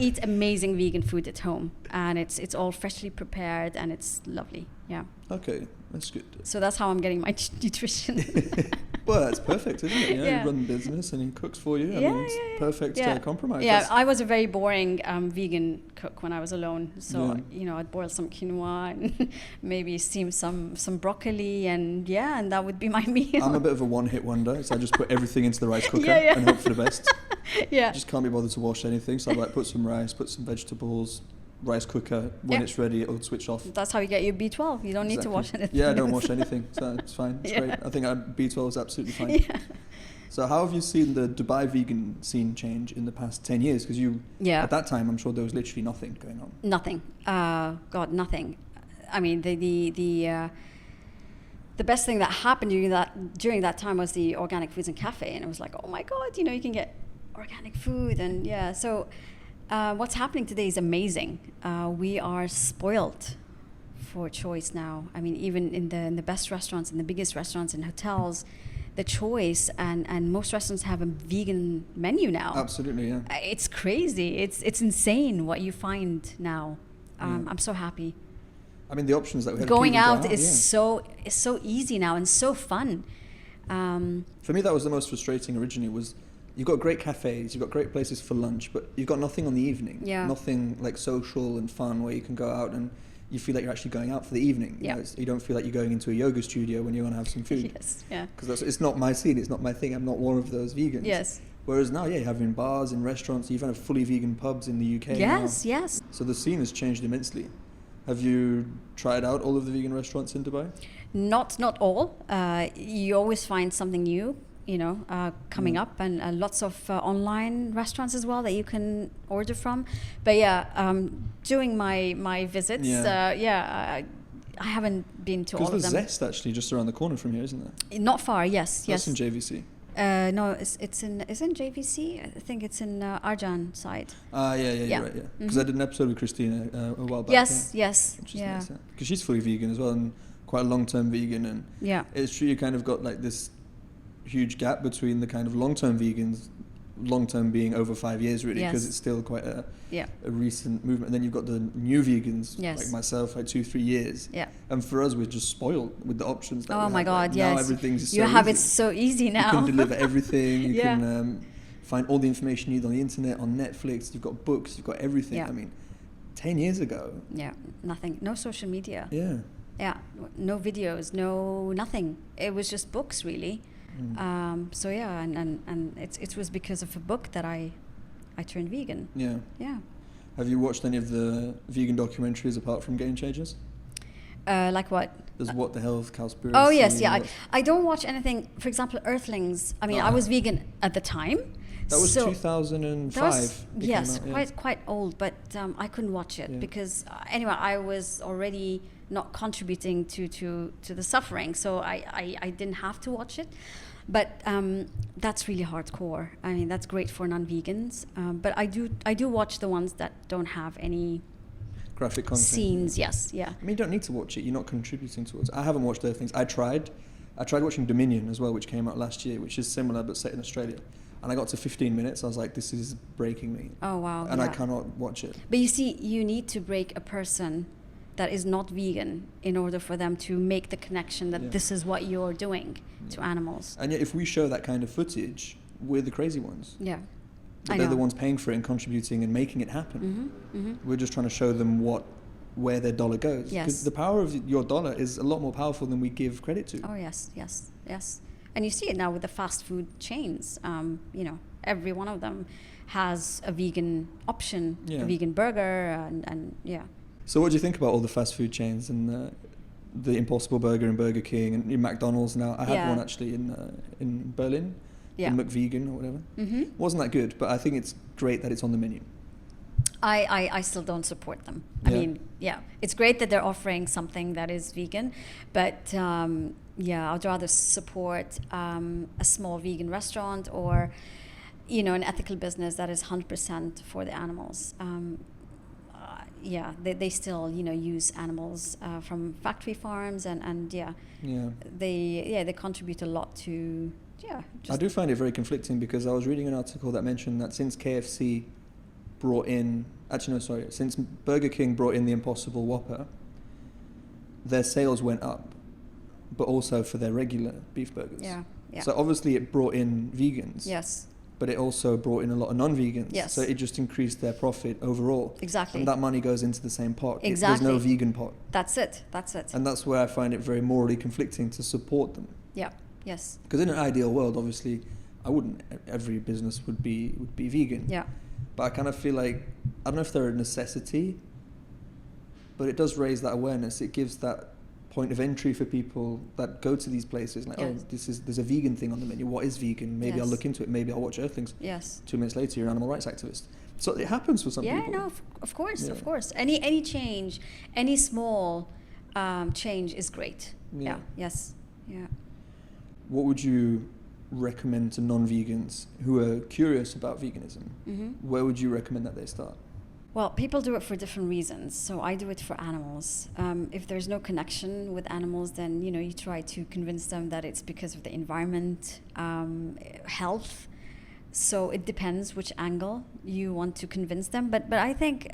S2: eat amazing vegan food at home, and it's all freshly prepared, and it's lovely. Yeah.
S1: Okay, that's good.
S2: So that's how I'm getting my nutrition.
S1: Well, that's perfect, isn't it? You run the business and he cooks for you. I mean, it's perfect compromise.
S2: Yeah, I was a very boring vegan cook when I was alone. So, you know, I'd boil some quinoa and maybe steam some broccoli and that would be my meal.
S1: I'm a bit of a one-hit wonder, so I just put everything into the rice cooker and hope for the best. Just can't be bothered to wash anything. So I like put some rice, put some vegetables, rice cooker. When it's ready, it'll switch off.
S2: That's how you get your B12. You don't need to wash anything.
S1: Yeah, I don't wash anything, so it's fine. It's great. I think B12 is absolutely fine. So how have you seen the Dubai vegan scene change in the past 10 years? Because at that time, I'm sure there was literally nothing going on.
S2: Nothing. Nothing. I mean, the best thing that happened during that time was the Organic Foods and Cafe, and it was like, oh my God, you know, you can get organic food, and so. What's happening today is amazing. We are spoiled for choice now. I mean, even in the best restaurants, in the biggest restaurants, in hotels, the choice and most restaurants have a vegan menu now.
S1: Absolutely, yeah.
S2: It's crazy. It's insane what you find now. I'm so happy.
S1: I mean, the options that we had
S2: going out is so easy now and so fun.
S1: For me, that was the most frustrating originally. Was you've got great cafes, you've got great places for lunch, but you've got nothing on the evening. Nothing like social and fun where you can go out and you feel like you're actually going out for the evening. You know, you don't feel like you're going into a yoga studio when you want to have some food. Because it's not my scene, it's not my thing. I'm not one of those vegans. Whereas now, you have in bars, in restaurants, you even have fully vegan pubs in the UK now. So the scene has changed immensely. Have you tried out all of the vegan restaurants in Dubai?
S2: Not all. You always find something new. You know, coming up, and lots of online restaurants as well that you can order from. But doing my visits, I haven't been to all of them.
S1: Because there's Zest actually just around the corner from here, isn't there?
S2: Not far, yes.
S1: That's in JVC.
S2: No, it's in JVC. I think it's in Arjan side.
S1: Yeah, you're right, yeah. Because I did an episode with Christina a while back.
S2: Yes,
S1: Which is nice, yeah. Because she's fully vegan as well, and quite a long-term vegan, and it's true you kind of got like this huge gap between the kind of long-term vegans, long-term being over 5 years really, because it's still quite a recent movement. And then you've got the new vegans, like myself, like 2-3 years. Yeah. And for us, we're just spoiled with the options that we have.
S2: My God,
S1: like,
S2: yes.
S1: Now everything's so
S2: you have
S1: easy.
S2: it so easy now.
S1: You can deliver everything. You can find all the information you need on the internet, on Netflix. You've got books. You've got everything. I mean, 10 years ago.
S2: Yeah, nothing. No social media.
S1: Yeah.
S2: Yeah, no videos, no nothing. It was just books, really. So yeah, and it was because of a book that I turned vegan. Yeah. Yeah.
S1: Have you watched any of the vegan documentaries apart from Gamechangers?
S2: Like what?
S1: There's What the Health, Cowspiracy.
S2: Oh yes, yeah. I don't watch anything. For example, Earthlings. I mean, I was vegan at the time.
S1: That was 2005.
S2: That was, yes, quite old, but I couldn't watch it because anyway, I was already not contributing to the suffering, so I didn't have to watch it. But that's really hardcore. I mean, that's great for non-vegans. But I do watch the ones that don't have any
S1: graphic content.
S2: Scenes. Yes, yeah.
S1: I mean, you don't need to watch it. You're not contributing towards it. I haven't watched Earthlings. I tried watching Dominion as well, which came out last year, which is similar but set in Australia. And I got to 15 minutes. I was like, this is breaking me.
S2: Oh, wow.
S1: And I cannot watch it.
S2: But you see, you need to break a person that is not vegan in order for them to make the connection that this is what you're doing to animals.
S1: And yet, if we show that kind of footage, we're the crazy ones.
S2: Yeah.
S1: But they're the ones paying for it and contributing and making it happen. We're just trying to show them where their dollar goes.
S2: Yes.
S1: Because the power of your dollar is a lot more powerful than we give credit to.
S2: Oh, yes. And you see it now with the fast food chains. Every one of them has a vegan option, a vegan burger, and yeah.
S1: So what do you think about all the fast food chains and the Impossible Burger and Burger King and McDonald's now? I had one actually in Berlin, in McVegan or whatever. Wasn't that good, but I think it's great that it's on the menu.
S2: I still don't support them. I mean, it's great that they're offering something that is vegan, but I'd rather support a small vegan restaurant or, an ethical business that is 100% for the animals. They still, use animals from factory farms and they contribute a lot to,
S1: I do find it very conflicting because I was reading an article that mentioned that since KFC since Burger King brought in the Impossible Whopper, their sales went up, but also for their regular beef burgers. Yeah. So obviously it brought in vegans.
S2: Yes.
S1: But it also brought in a lot of non-vegans.
S2: Yes.
S1: So it just increased their profit overall.
S2: Exactly.
S1: And that money goes into the same pot.
S2: Exactly.
S1: There's no vegan pot.
S2: That's it.
S1: And that's where I find it very morally conflicting to support them.
S2: Yeah. Yes.
S1: Because in an ideal world, obviously, every business would be vegan.
S2: Yeah.
S1: But I kind of feel like, I don't know if they're a necessity, but it does raise that awareness. It gives that point of entry for people that go to these places. Like, there's a vegan thing on the menu. What is vegan? Maybe I'll look into it. Maybe I'll watch Earthlings.
S2: Yes.
S1: 2 minutes later, you're an animal rights activist. So it happens for some people.
S2: Yeah, no, of course. Any change, any small change is great. Yeah. Yes. Yeah.
S1: What would you recommend to non-vegans who are curious about veganism? Where would you recommend that they start?
S2: Well, people do it for different reasons. So I do it for animals. If there's no connection with animals, then you try to convince them that it's because of the environment, health. So it depends which angle you want to convince them. But I think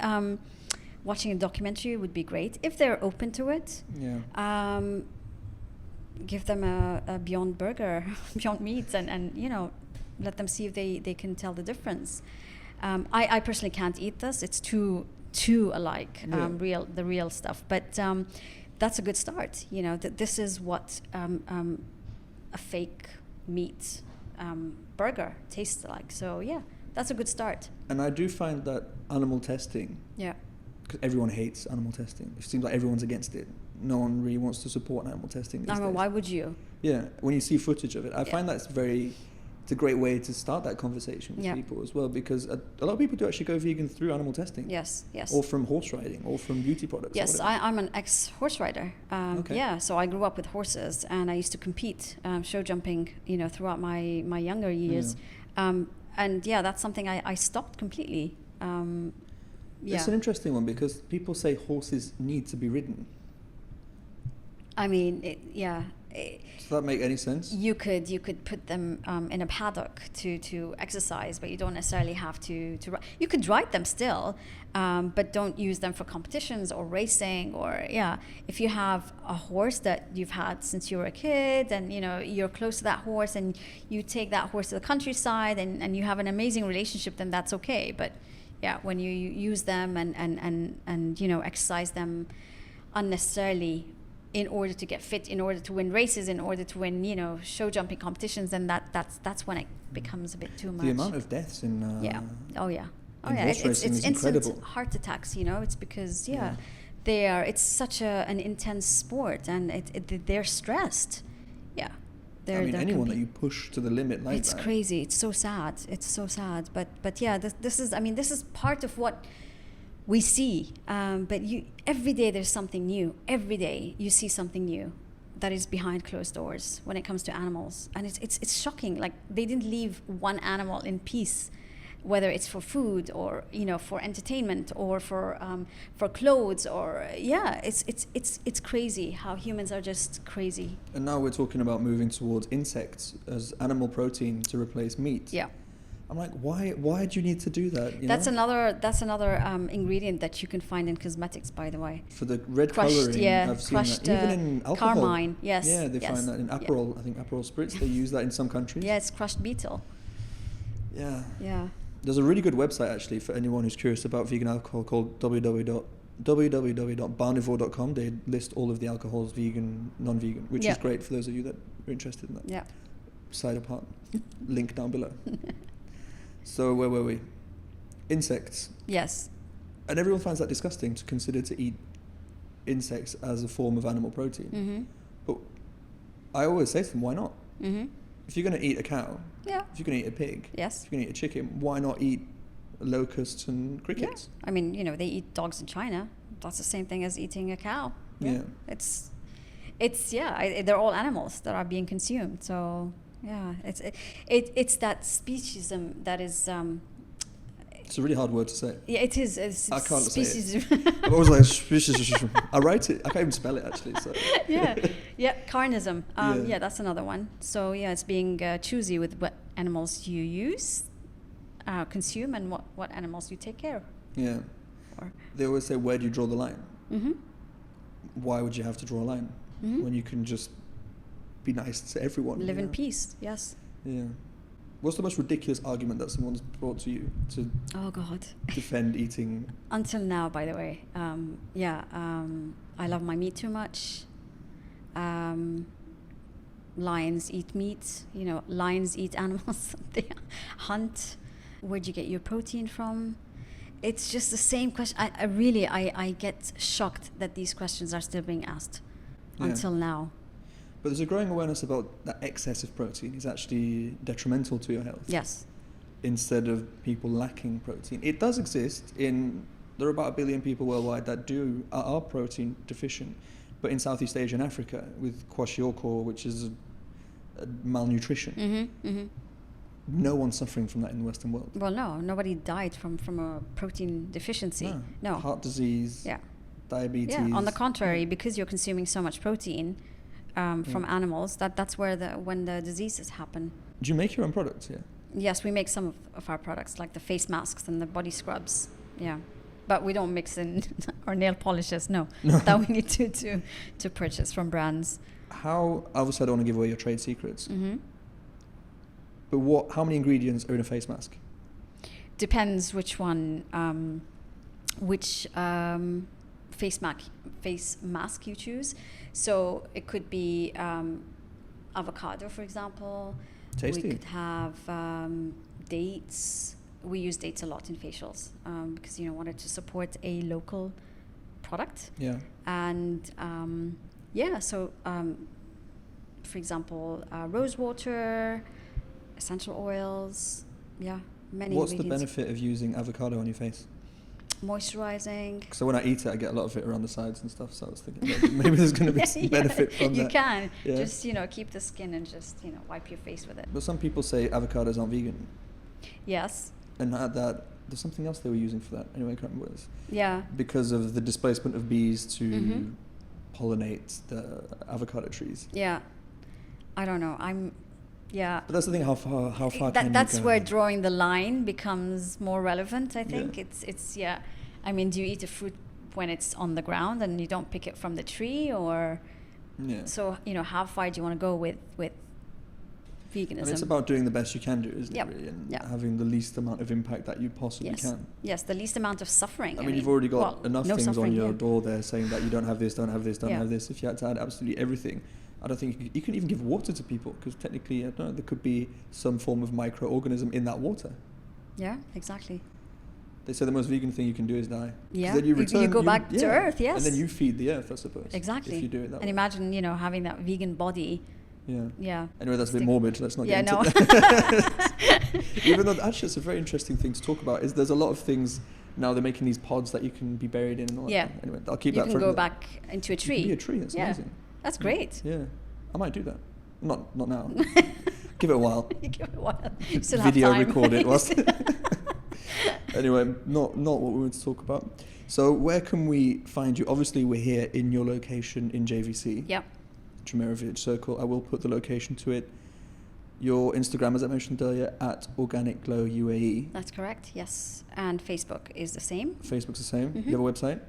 S2: watching a documentary would be great if they're open to it. Yeah. Give them a Beyond Burger, Beyond Meat, and let them see if they can tell the difference. I personally can't eat this; it's too alike, the real stuff. But that's a good start. This is what a fake meat burger tastes like. So that's a good start.
S1: And I do find that animal testing. Yeah. Because everyone hates animal testing. It seems like everyone's against it. No one really wants to support animal testing these days.
S2: Why would you?
S1: Yeah, when you see footage of it, I find that's very it's a great way to start that conversation with people as well, because a lot of people do actually go vegan through animal testing.
S2: Yes, yes.
S1: Or from horse riding, or from beauty products.
S2: Yes, I'm an ex-horse rider.
S1: Okay.
S2: Yeah, so I grew up with horses, and I used to compete show jumping, throughout my younger years. And yeah, that's something I stopped completely.
S1: It's an interesting one, because people say horses need to be ridden.
S2: I mean,
S1: Does that make any sense?
S2: You could put them in a paddock to exercise, but you don't necessarily have to ride. You could ride them still, but don't use them for competitions or racing. Or if you have a horse that you've had since you were a kid, and you're close to that horse, and you take that horse to the countryside, and you have an amazing relationship, then that's okay. But when you use them and exercise them unnecessarily in order to get fit, in order to win races, in order to win, show jumping competitions, then that's when it becomes a bit too much.
S1: The amount of deaths in
S2: horse
S1: racing is incredible.
S2: Instant heart attacks. It's because it's such an intense sport, and they're stressed.
S1: Anyone that you push to the limit like
S2: it's
S1: that. It's
S2: crazy. It's so sad. But this is part of what we see, but every day there's something new. Every day you see something new that is behind closed doors when it comes to animals, and it's shocking. Like, they didn't leave one animal in peace, whether it's for food or for entertainment or for clothes or it's crazy how humans are just crazy.
S1: And now we're talking about moving towards insects as animal protein to replace meat.
S2: Yeah.
S1: I'm like, why do you need to do that?
S2: That's another ingredient that you can find in cosmetics, by the way.
S1: For the red colouring, I've seen that. Even in alcohol.
S2: Carmine, yes.
S1: Yeah, they find that in Aperol. I think Aperol Spritz, they use that in some countries.
S2: Yeah, it's crushed beetle.
S1: Yeah.
S2: Yeah.
S1: There's a really good website, actually, for anyone who's curious about vegan alcohol, called www.barnivore.com. They list all of the alcohols, vegan, non-vegan, which is great for those of you that are interested in that.
S2: Yeah.
S1: Side apart. Link down below. So where were we? Insects.
S2: Yes.
S1: And everyone finds that disgusting to consider to eat insects as a form of animal protein.
S2: Mm-hmm.
S1: But I always say to them, why not?
S2: Mm-hmm.
S1: If you're going to eat a cow, if you're going to eat a pig, if you're going to eat a chicken, why not eat locusts and crickets?
S2: Yeah. I mean, they eat dogs in China. That's the same thing as eating a cow.
S1: Yeah.
S2: They're all animals that are being consumed. So it's that speciesism that is.
S1: It's a really hard word to say.
S2: Yeah, it is.
S1: I can't say it. I'm always like, I write it. I can't even spell it, actually. So.
S2: Carnism. That's another one. So it's being choosy with what animals you use, consume, and what animals you take care of.
S1: Yeah. They always say, where do you draw the line?
S2: Mm-hmm.
S1: Why would you have to draw a line when you can just be nice to everyone?
S2: Live in peace. Yes.
S1: Yeah. What's the most ridiculous argument that someone's brought to you to defend eating?
S2: Until now, by the way. I love my meat too much. Lions eat meat. Lions eat animals. They hunt. Where'd you get your protein from? It's just the same question. I get shocked that these questions are still being asked until now.
S1: But there's a growing awareness about that excess of protein is actually detrimental to your health.
S2: Yes.
S1: Instead of people lacking protein. It does exist there are about 1 billion people worldwide that are protein deficient. But in Southeast Asia and Africa, with kwashiorkor, which is a malnutrition, no one's suffering from that in the Western world.
S2: Well, no, nobody died from a protein deficiency. No.
S1: Heart disease, diabetes.
S2: Yeah, on the contrary, because you're consuming so much protein from animals, that's where when the diseases happen.
S1: Do you make your own products here?
S2: Yes, we make some of our products, like the face masks and the body scrubs. Yeah. But we don't mix in our nail polishes, no. That we need to purchase from brands.
S1: Obviously I don't want to give away your trade secrets.
S2: Mm-hmm.
S1: But how many ingredients are in a face mask?
S2: Depends which one, face mask you choose. So it could be avocado, for example.
S1: Tasty.
S2: We could have dates. We use dates a lot in facials because wanted to support a local product.
S1: Yeah.
S2: And so for example, rose water, essential oils. Yeah, many
S1: What's the
S2: ingredients.
S1: benefit of using avocado on your face?
S2: Moisturizing.
S1: So when I eat it, I get a lot of it around the sides and stuff. So I was thinking maybe there's going to be some benefit from
S2: you
S1: that.
S2: can
S1: Yeah.
S2: just keep the skin and just wipe your face with it.
S1: But some people say avocados aren't vegan,
S2: Yes.
S1: and there's something else they were using for that. Anyway, I can't remember what it was.
S2: Yeah.
S1: Because of the displacement of bees to
S2: Mhm.
S1: pollinate the avocado trees.
S2: Yeah. I don't know. Yeah.
S1: But that's the thing. How far can you
S2: That's
S1: go?
S2: where drawing the line becomes more relevant, I think.
S1: Yeah.
S2: It's yeah. I mean, do you eat a fruit when it's on the ground and you don't pick it from the tree, or
S1: Yeah.
S2: so how far do you want to go with veganism?
S1: And it's about doing the best you can do, isn't
S2: Yep.
S1: it? Really, and
S2: Yep.
S1: having the least amount of impact that you possibly
S2: yes.
S1: can.
S2: Yes, the least amount of suffering.
S1: I mean, you've already got
S2: well,
S1: enough
S2: no
S1: things on
S2: suffering,
S1: your
S2: yeah.
S1: door there saying that you don't have this, don't have this, don't
S2: Yeah.
S1: have this. If you had to add absolutely everything, I don't think you can even give water to people, because technically, I don't know, there could be some form of microorganism in that water.
S2: Yeah, exactly.
S1: They say the most vegan thing you can do is die. 'Cause
S2: Yeah,
S1: then you
S2: you go back to
S1: yeah.
S2: earth, yes.
S1: And then you feed the earth, I suppose.
S2: Exactly.
S1: If you do it that
S2: And
S1: way.
S2: imagine, having that vegan body.
S1: Yeah.
S2: Yeah.
S1: Anyway, that's a bit
S2: Stick-
S1: morbid. Let's not
S2: Yeah,
S1: get
S2: no.
S1: into that. Even though actually it's a very interesting thing to talk about. Is there's a lot of things now they're making these pods that you can be buried in and all
S2: Yeah.
S1: that. Anyway, I'll keep
S2: You
S1: that
S2: can
S1: for
S2: go back into a
S1: You
S2: tree.
S1: can be a tree. That's
S2: Yeah.
S1: amazing.
S2: That's great.
S1: Yeah, I might do that. Not now. Give it a while.
S2: You give it a while. Still have
S1: Video
S2: time.
S1: record it whilst. Anyway, not what we want to talk about. So where can we find you? Obviously, we're here in your location in JVC.
S2: Yep.
S1: Jumeirah Village Circle. I will put the location to it. Your Instagram, as I mentioned earlier, at Organic Glow UAE.
S2: That's correct. Yes. And Facebook is the same.
S1: Facebook's the same.
S2: Mhm.
S1: You have a website?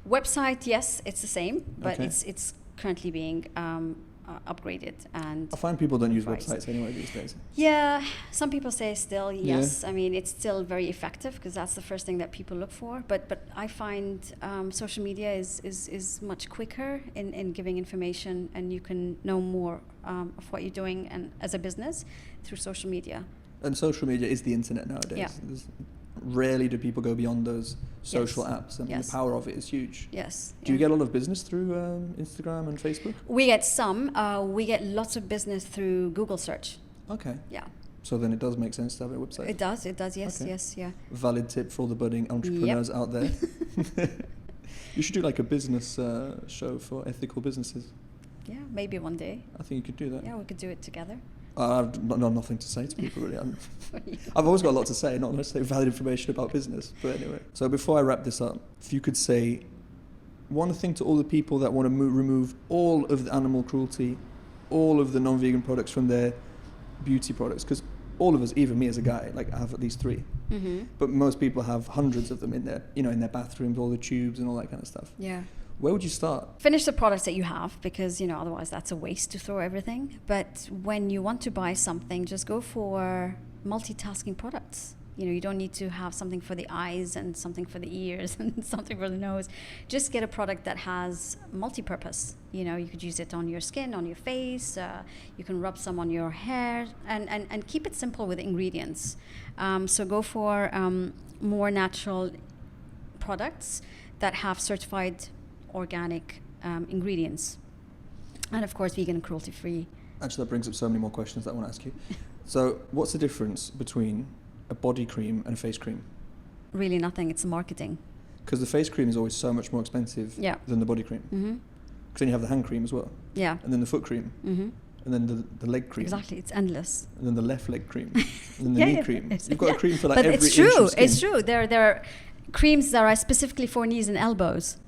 S2: Website, yes, it's the same, but
S1: Okay.
S2: it's currently being upgraded and
S1: I find people don't use
S2: revised.
S1: websites anyway these days.
S2: Yeah, some people say still
S1: Yeah.
S2: yes. I mean, it's still very effective because that's the first thing that people look for. But I find social media is much quicker in giving information, and you can know more of what you're doing and as a business through social media.
S1: And social media is the internet nowadays.
S2: Yeah.
S1: Rarely do people go beyond those social
S2: Yes.
S1: apps. I mean,
S2: Yes.
S1: the power of it is huge.
S2: Yes.
S1: Do you
S2: yeah.
S1: get a lot of business through Instagram and Facebook?
S2: We get some. We get lots of business through Google search.
S1: Okay.
S2: Yeah,
S1: So then it does make sense to have a website.
S2: it does. It does. Yes.
S1: Okay.
S2: Yes. Yeah.
S1: Valid tip for all the budding entrepreneurs out there. You should do like a business show for ethical businesses.
S2: Yeah. Maybe one day.
S1: I think you could do that.
S2: Yeah, we could do it together.
S1: I've nothing to say to people really. I've always got a lot to say, not necessarily valid information about business. But anyway, so before I wrap this up, if you could say one thing to all the people that want to remove all of the animal cruelty, all of the non-vegan products from their beauty products, because all of us, even me as a guy, like I have at least 3.
S2: Mm-hmm.
S1: But most people have hundreds of them in their, in their bathrooms, all the tubes and all that kind of stuff.
S2: Yeah.
S1: Where would you start?
S2: Finish the products that you have because, otherwise that's a waste to throw everything. But when you want to buy something, just go for multitasking products. You don't need to have something for the eyes and something for the ears and something for the nose. Just get a product that has multi-purpose. You could use it on your skin, on your face. You can rub some on your hair and keep it simple with ingredients. So go for more natural products that have certified organic ingredients, and of course vegan and cruelty free.
S1: Actually, that brings up so many more questions that I want to ask you. So what's the difference between a body cream and a face cream?
S2: Really nothing. It's marketing.
S1: Because the face cream is always so much more expensive
S2: Yeah.
S1: than the body cream.
S2: Mm-hmm.
S1: Because then you have the hand cream as well,
S2: Yeah.
S1: and then the foot cream,
S2: Mm-hmm.
S1: and then the leg cream,
S2: Exactly. It's endless.
S1: and then the left leg cream, and then the
S2: Yeah,
S1: knee
S2: yeah,
S1: cream.
S2: it's-
S1: You've got
S2: yeah.
S1: a cream for like
S2: But
S1: every
S2: it's true.
S1: inch of skin.
S2: It's true. There are creams that are specifically for knees and elbows.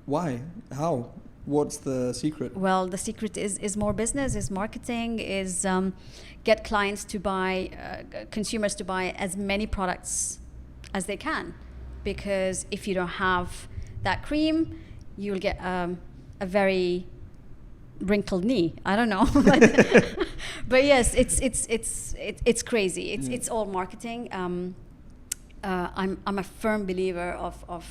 S1: Why? How? What's the secret?
S2: Well, the secret is more business, is marketing, is get clients to buy, consumers to buy as many products as they can. Because if you don't have that cream, you'll get a very wrinkled knee. I don't know, but yes, it's crazy. It's all marketing. I'm a firm believer of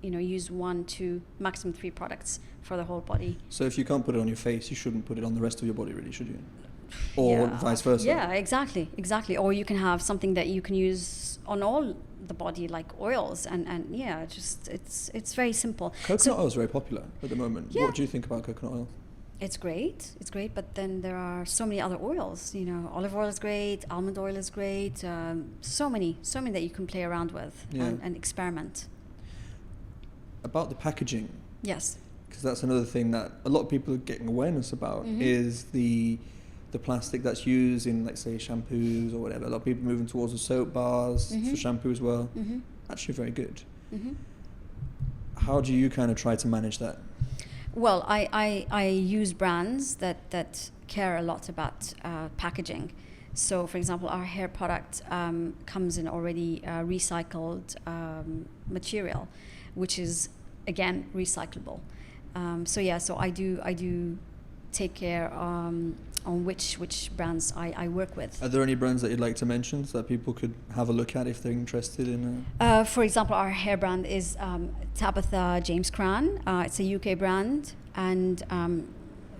S2: use 1 to maximum 3 products for the whole body.
S1: So if you can't put it on your face, you shouldn't put it on the rest of your body, really, should you? Or
S2: Yeah.
S1: vice versa.
S2: Yeah, exactly. Or you can have something that you can use on all the body, like oils, and just it's very simple.
S1: Coconut oil is very popular at the moment.
S2: Yeah.
S1: What do you think about coconut oil?
S2: It's great. It's great, but then there are so many other oils. You know, olive oil is great. Almond oil is great. So many that you can play around with and experiment.
S1: About the packaging,
S2: Yes.
S1: because that's another thing that a lot of people are getting awareness about, is the plastic that's used in, like, say, shampoos or whatever. A lot of people moving towards the soap bars for shampoo as well. Actually very good. How do you kind of try to manage that?
S2: Well, I use brands that care a lot about packaging. So, for example, our hair product comes in already recycled material, which is, again, recyclable. So I do take care on which brands I work with.
S1: Are there any brands that you'd like to mention so that people could have a look at if they're interested in?
S2: For example, our hair brand is Tabitha James Kraan. It's a UK brand, and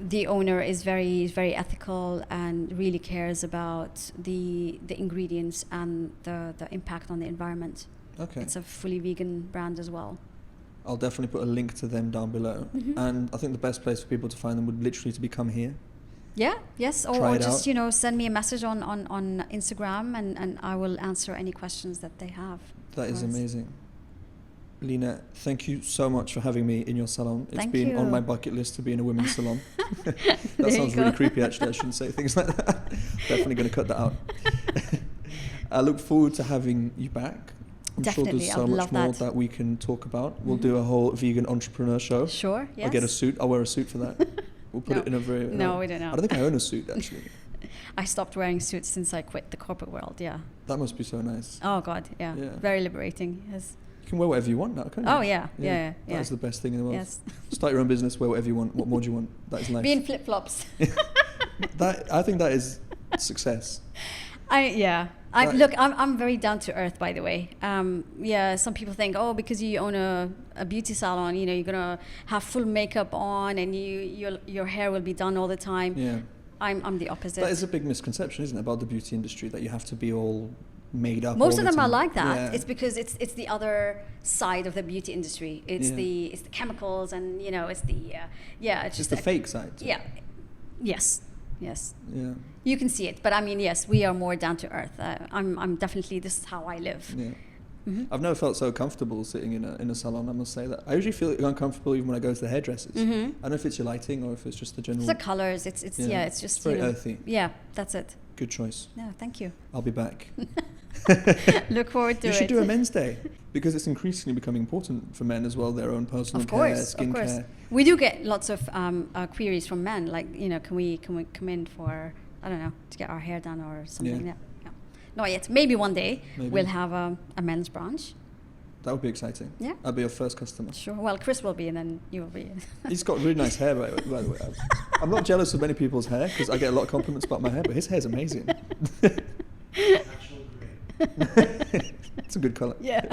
S2: the owner is very ethical and really cares about the ingredients and the impact on the environment.
S1: Okay.
S2: It's a fully vegan brand as well.
S1: I'll definitely put a link to them down below. And I think the best place for people to find them would literally to become here.
S2: Yeah, yes,
S1: Try
S2: or
S1: it
S2: just,
S1: out.
S2: send me a message on Instagram and I will answer any questions that they have.
S1: That is
S2: for us.
S1: amazing. Leena, thank you so much for having me in your salon. It's
S2: Thank
S1: been
S2: you.
S1: on my bucket list to be in a women's salon.
S2: There
S1: That
S2: you
S1: sounds
S2: go.
S1: really creepy, actually. I shouldn't say things like that. Definitely going to cut that out. I look forward to having you back. I'm sure
S2: Definitely,
S1: there's so
S2: I'd
S1: much
S2: love
S1: more
S2: that.
S1: that we can talk about. We'll do a whole vegan entrepreneur show.
S2: Sure, yes.
S1: I'll get a suit. I'll wear a suit for that. We'll put
S2: No.
S1: it in a very...
S2: No, we don't know.
S1: I don't think I own a suit, actually.
S2: I stopped wearing suits since I quit the corporate world, yeah.
S1: That must be so nice.
S2: Oh, God, yeah.
S1: Yeah.
S2: Very liberating, yes.
S1: You can wear whatever you want now, can't you?
S2: Oh, yeah. Yeah.
S1: That is the best thing in the world.
S2: Yes.
S1: Start your own business, wear whatever you want. What more do you want? That is life.
S2: Be in flip-flops.
S1: I think that is success. Right.
S2: Look, I'm very down to earth, by the way. Some people think, because you own a beauty salon, you're gonna have full makeup on and your hair will be done all the time.
S1: Yeah.
S2: I'm the opposite.
S1: That is a big misconception, isn't it, about the beauty industry, that you have to be all made up.
S2: Most
S1: all
S2: of
S1: the
S2: them are
S1: time.
S2: like that.
S1: Yeah.
S2: It's because it's the other side of the beauty industry. It's
S1: Yeah.
S2: the chemicals and it's the it's
S1: It's the fake side.
S2: Yeah. Yes. Yes.
S1: Yeah.
S2: You can see it, but I mean, yes, we are more down to earth. I'm definitely, this is how I live.
S1: Yeah. I've never felt so comfortable sitting in a salon, I must say that. I usually feel uncomfortable even when I go to the hairdressers. I don't know if it's your lighting or if it's just the general...
S2: It's the colors. It's just
S1: It's very earthy.
S2: Yeah, that's it.
S1: Good choice.
S2: Yeah, thank you.
S1: I'll be back.
S2: Look forward to
S1: You
S2: it.
S1: should do a men's day, because it's increasingly becoming important for men as well, their own personal care, skincare.
S2: We do get lots of queries from men, like, can we come in for, I don't know, to get our hair done or something.
S1: Yeah.
S2: Yeah. Not yet. Maybe one day
S1: Maybe.
S2: we'll have a men's branch.
S1: That would be exciting.
S2: Yeah.
S1: I'll be your first customer.
S2: Sure. Well, Chris will be, and then you will be.
S1: He's got really nice hair, by the way. I'm not jealous of many people's hair, because I get a lot of compliments about my hair, but his hair's amazing. It's a good colour.
S2: Yeah.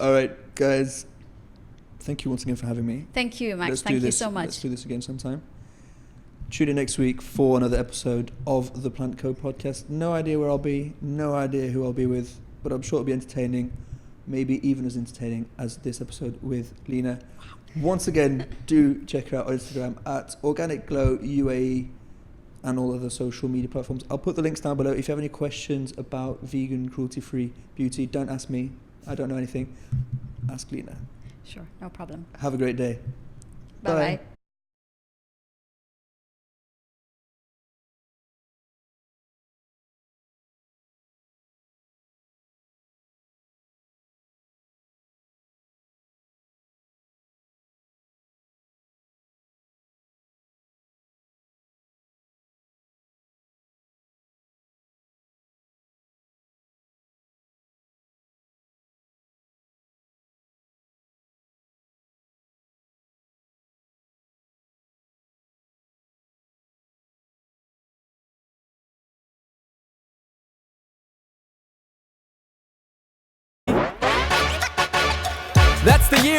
S1: All right, guys. Thank you once again for having me.
S2: Thank you, Max.
S1: Let's do
S2: Thank you
S1: this.
S2: so much.
S1: Let's do this again sometime. Tune in next week for another episode of the Plant Co podcast. No idea where I'll be, no idea who I'll be with, but I'm sure it'll be entertaining, maybe even as entertaining as this episode with Leena. Once again, do check her out on Instagram at Organic Glow UAE and all other social media platforms. I'll put the links down below. If you have any questions about vegan, cruelty-free beauty, don't ask me. I don't know anything. Ask Leena.
S2: Sure, no problem.
S1: Have a great day.
S2: Bye-bye.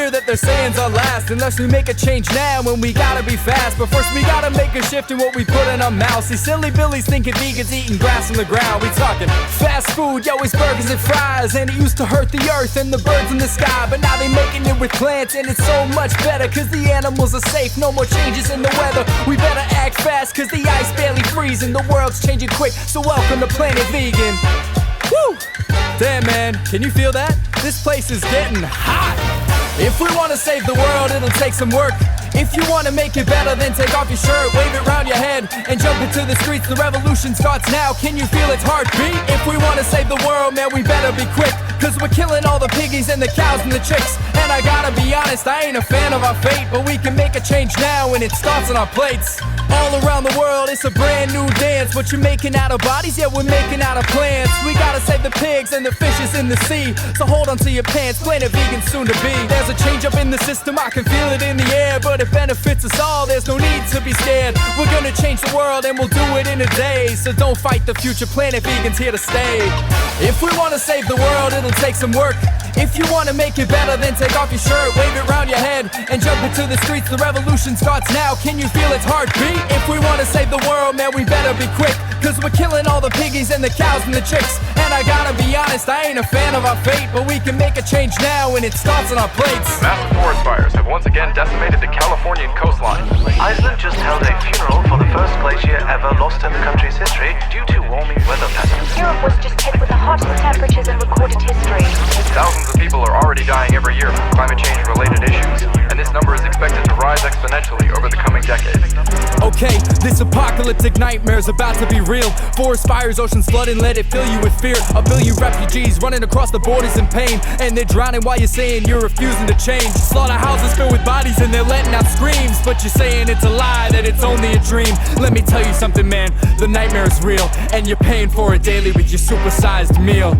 S4: year that they're saying's our last, unless we make a change now, and we gotta be fast. But first we gotta make a shift in what we put in our mouths. See, silly billies thinking vegans eating grass on the ground. We talking fast food, yo, it's burgers and fries, and it used to hurt the earth and the birds in the sky, but now they making it with plants, and it's so much better, cause the animals are safe. No more changes in the weather, we better act fast, cause the ice barely freezing. The world's changing quick, so welcome to Planet Vegan. Woo! Damn, man, can you feel that? This place is getting hot. If we wanna save the world, it'll take some work. If you wanna make it better, then take off your shirt, wave it round your head, and jump into the streets. The revolution starts now, can you feel its heartbeat? If we wanna save the world, man, we better be quick, cause we're killing all the piggies and the cows and the chicks. And I gotta be honest, I ain't a fan of our fate, but we can make a change now, and it starts on our plates. All around the world, it's a brand new dance. What you're making out of bodies, yeah, we're making out of plants. We gotta save the pigs and the fishes in the sea, so hold on to your pants, Planet Vegan soon to be. There's a change up in the system, I can feel it in the air, but it benefits us all, there's no need to be scared. We're gonna change the world and we'll do it in a day, so don't fight the future, Planet Vegan's here to stay. If we wanna save the world, it'll take some work. If you wanna make it better, then take off your shirt, wave it round your head, and jump into the streets. The revolution starts now, can you feel its heartbeat? If we wanna save the world, man, we better be quick, cause we're killing all the piggies and the cows and the chicks. And I gotta be honest, I ain't a fan of our fate, but we can make a change now, and it starts on our plates.
S5: Massive forest fires have once again decimated the Californian coastline.
S6: Iceland just held a funeral for the first glacier ever lost in the country's history due to warming weather patterns.
S7: Europe was just hit with the hottest temperatures in recorded history.
S5: Thousands of people are already dying every year from climate change related issues, and this number is expected to rise exponentially over the coming decades.
S4: Okay, this apocalyptic nightmare is about to be real. Forest fires, oceans flooding, let it fill you with fear. A billion refugees running across the borders in pain, and they're drowning while you're saying you're refusing to change. Slaughterhouses filled with bodies and they're letting out screams, but you're saying it's a lie, that it's only a dream. Let me tell you something, man, the nightmare is real, and you're paying for it daily with your supersized meal.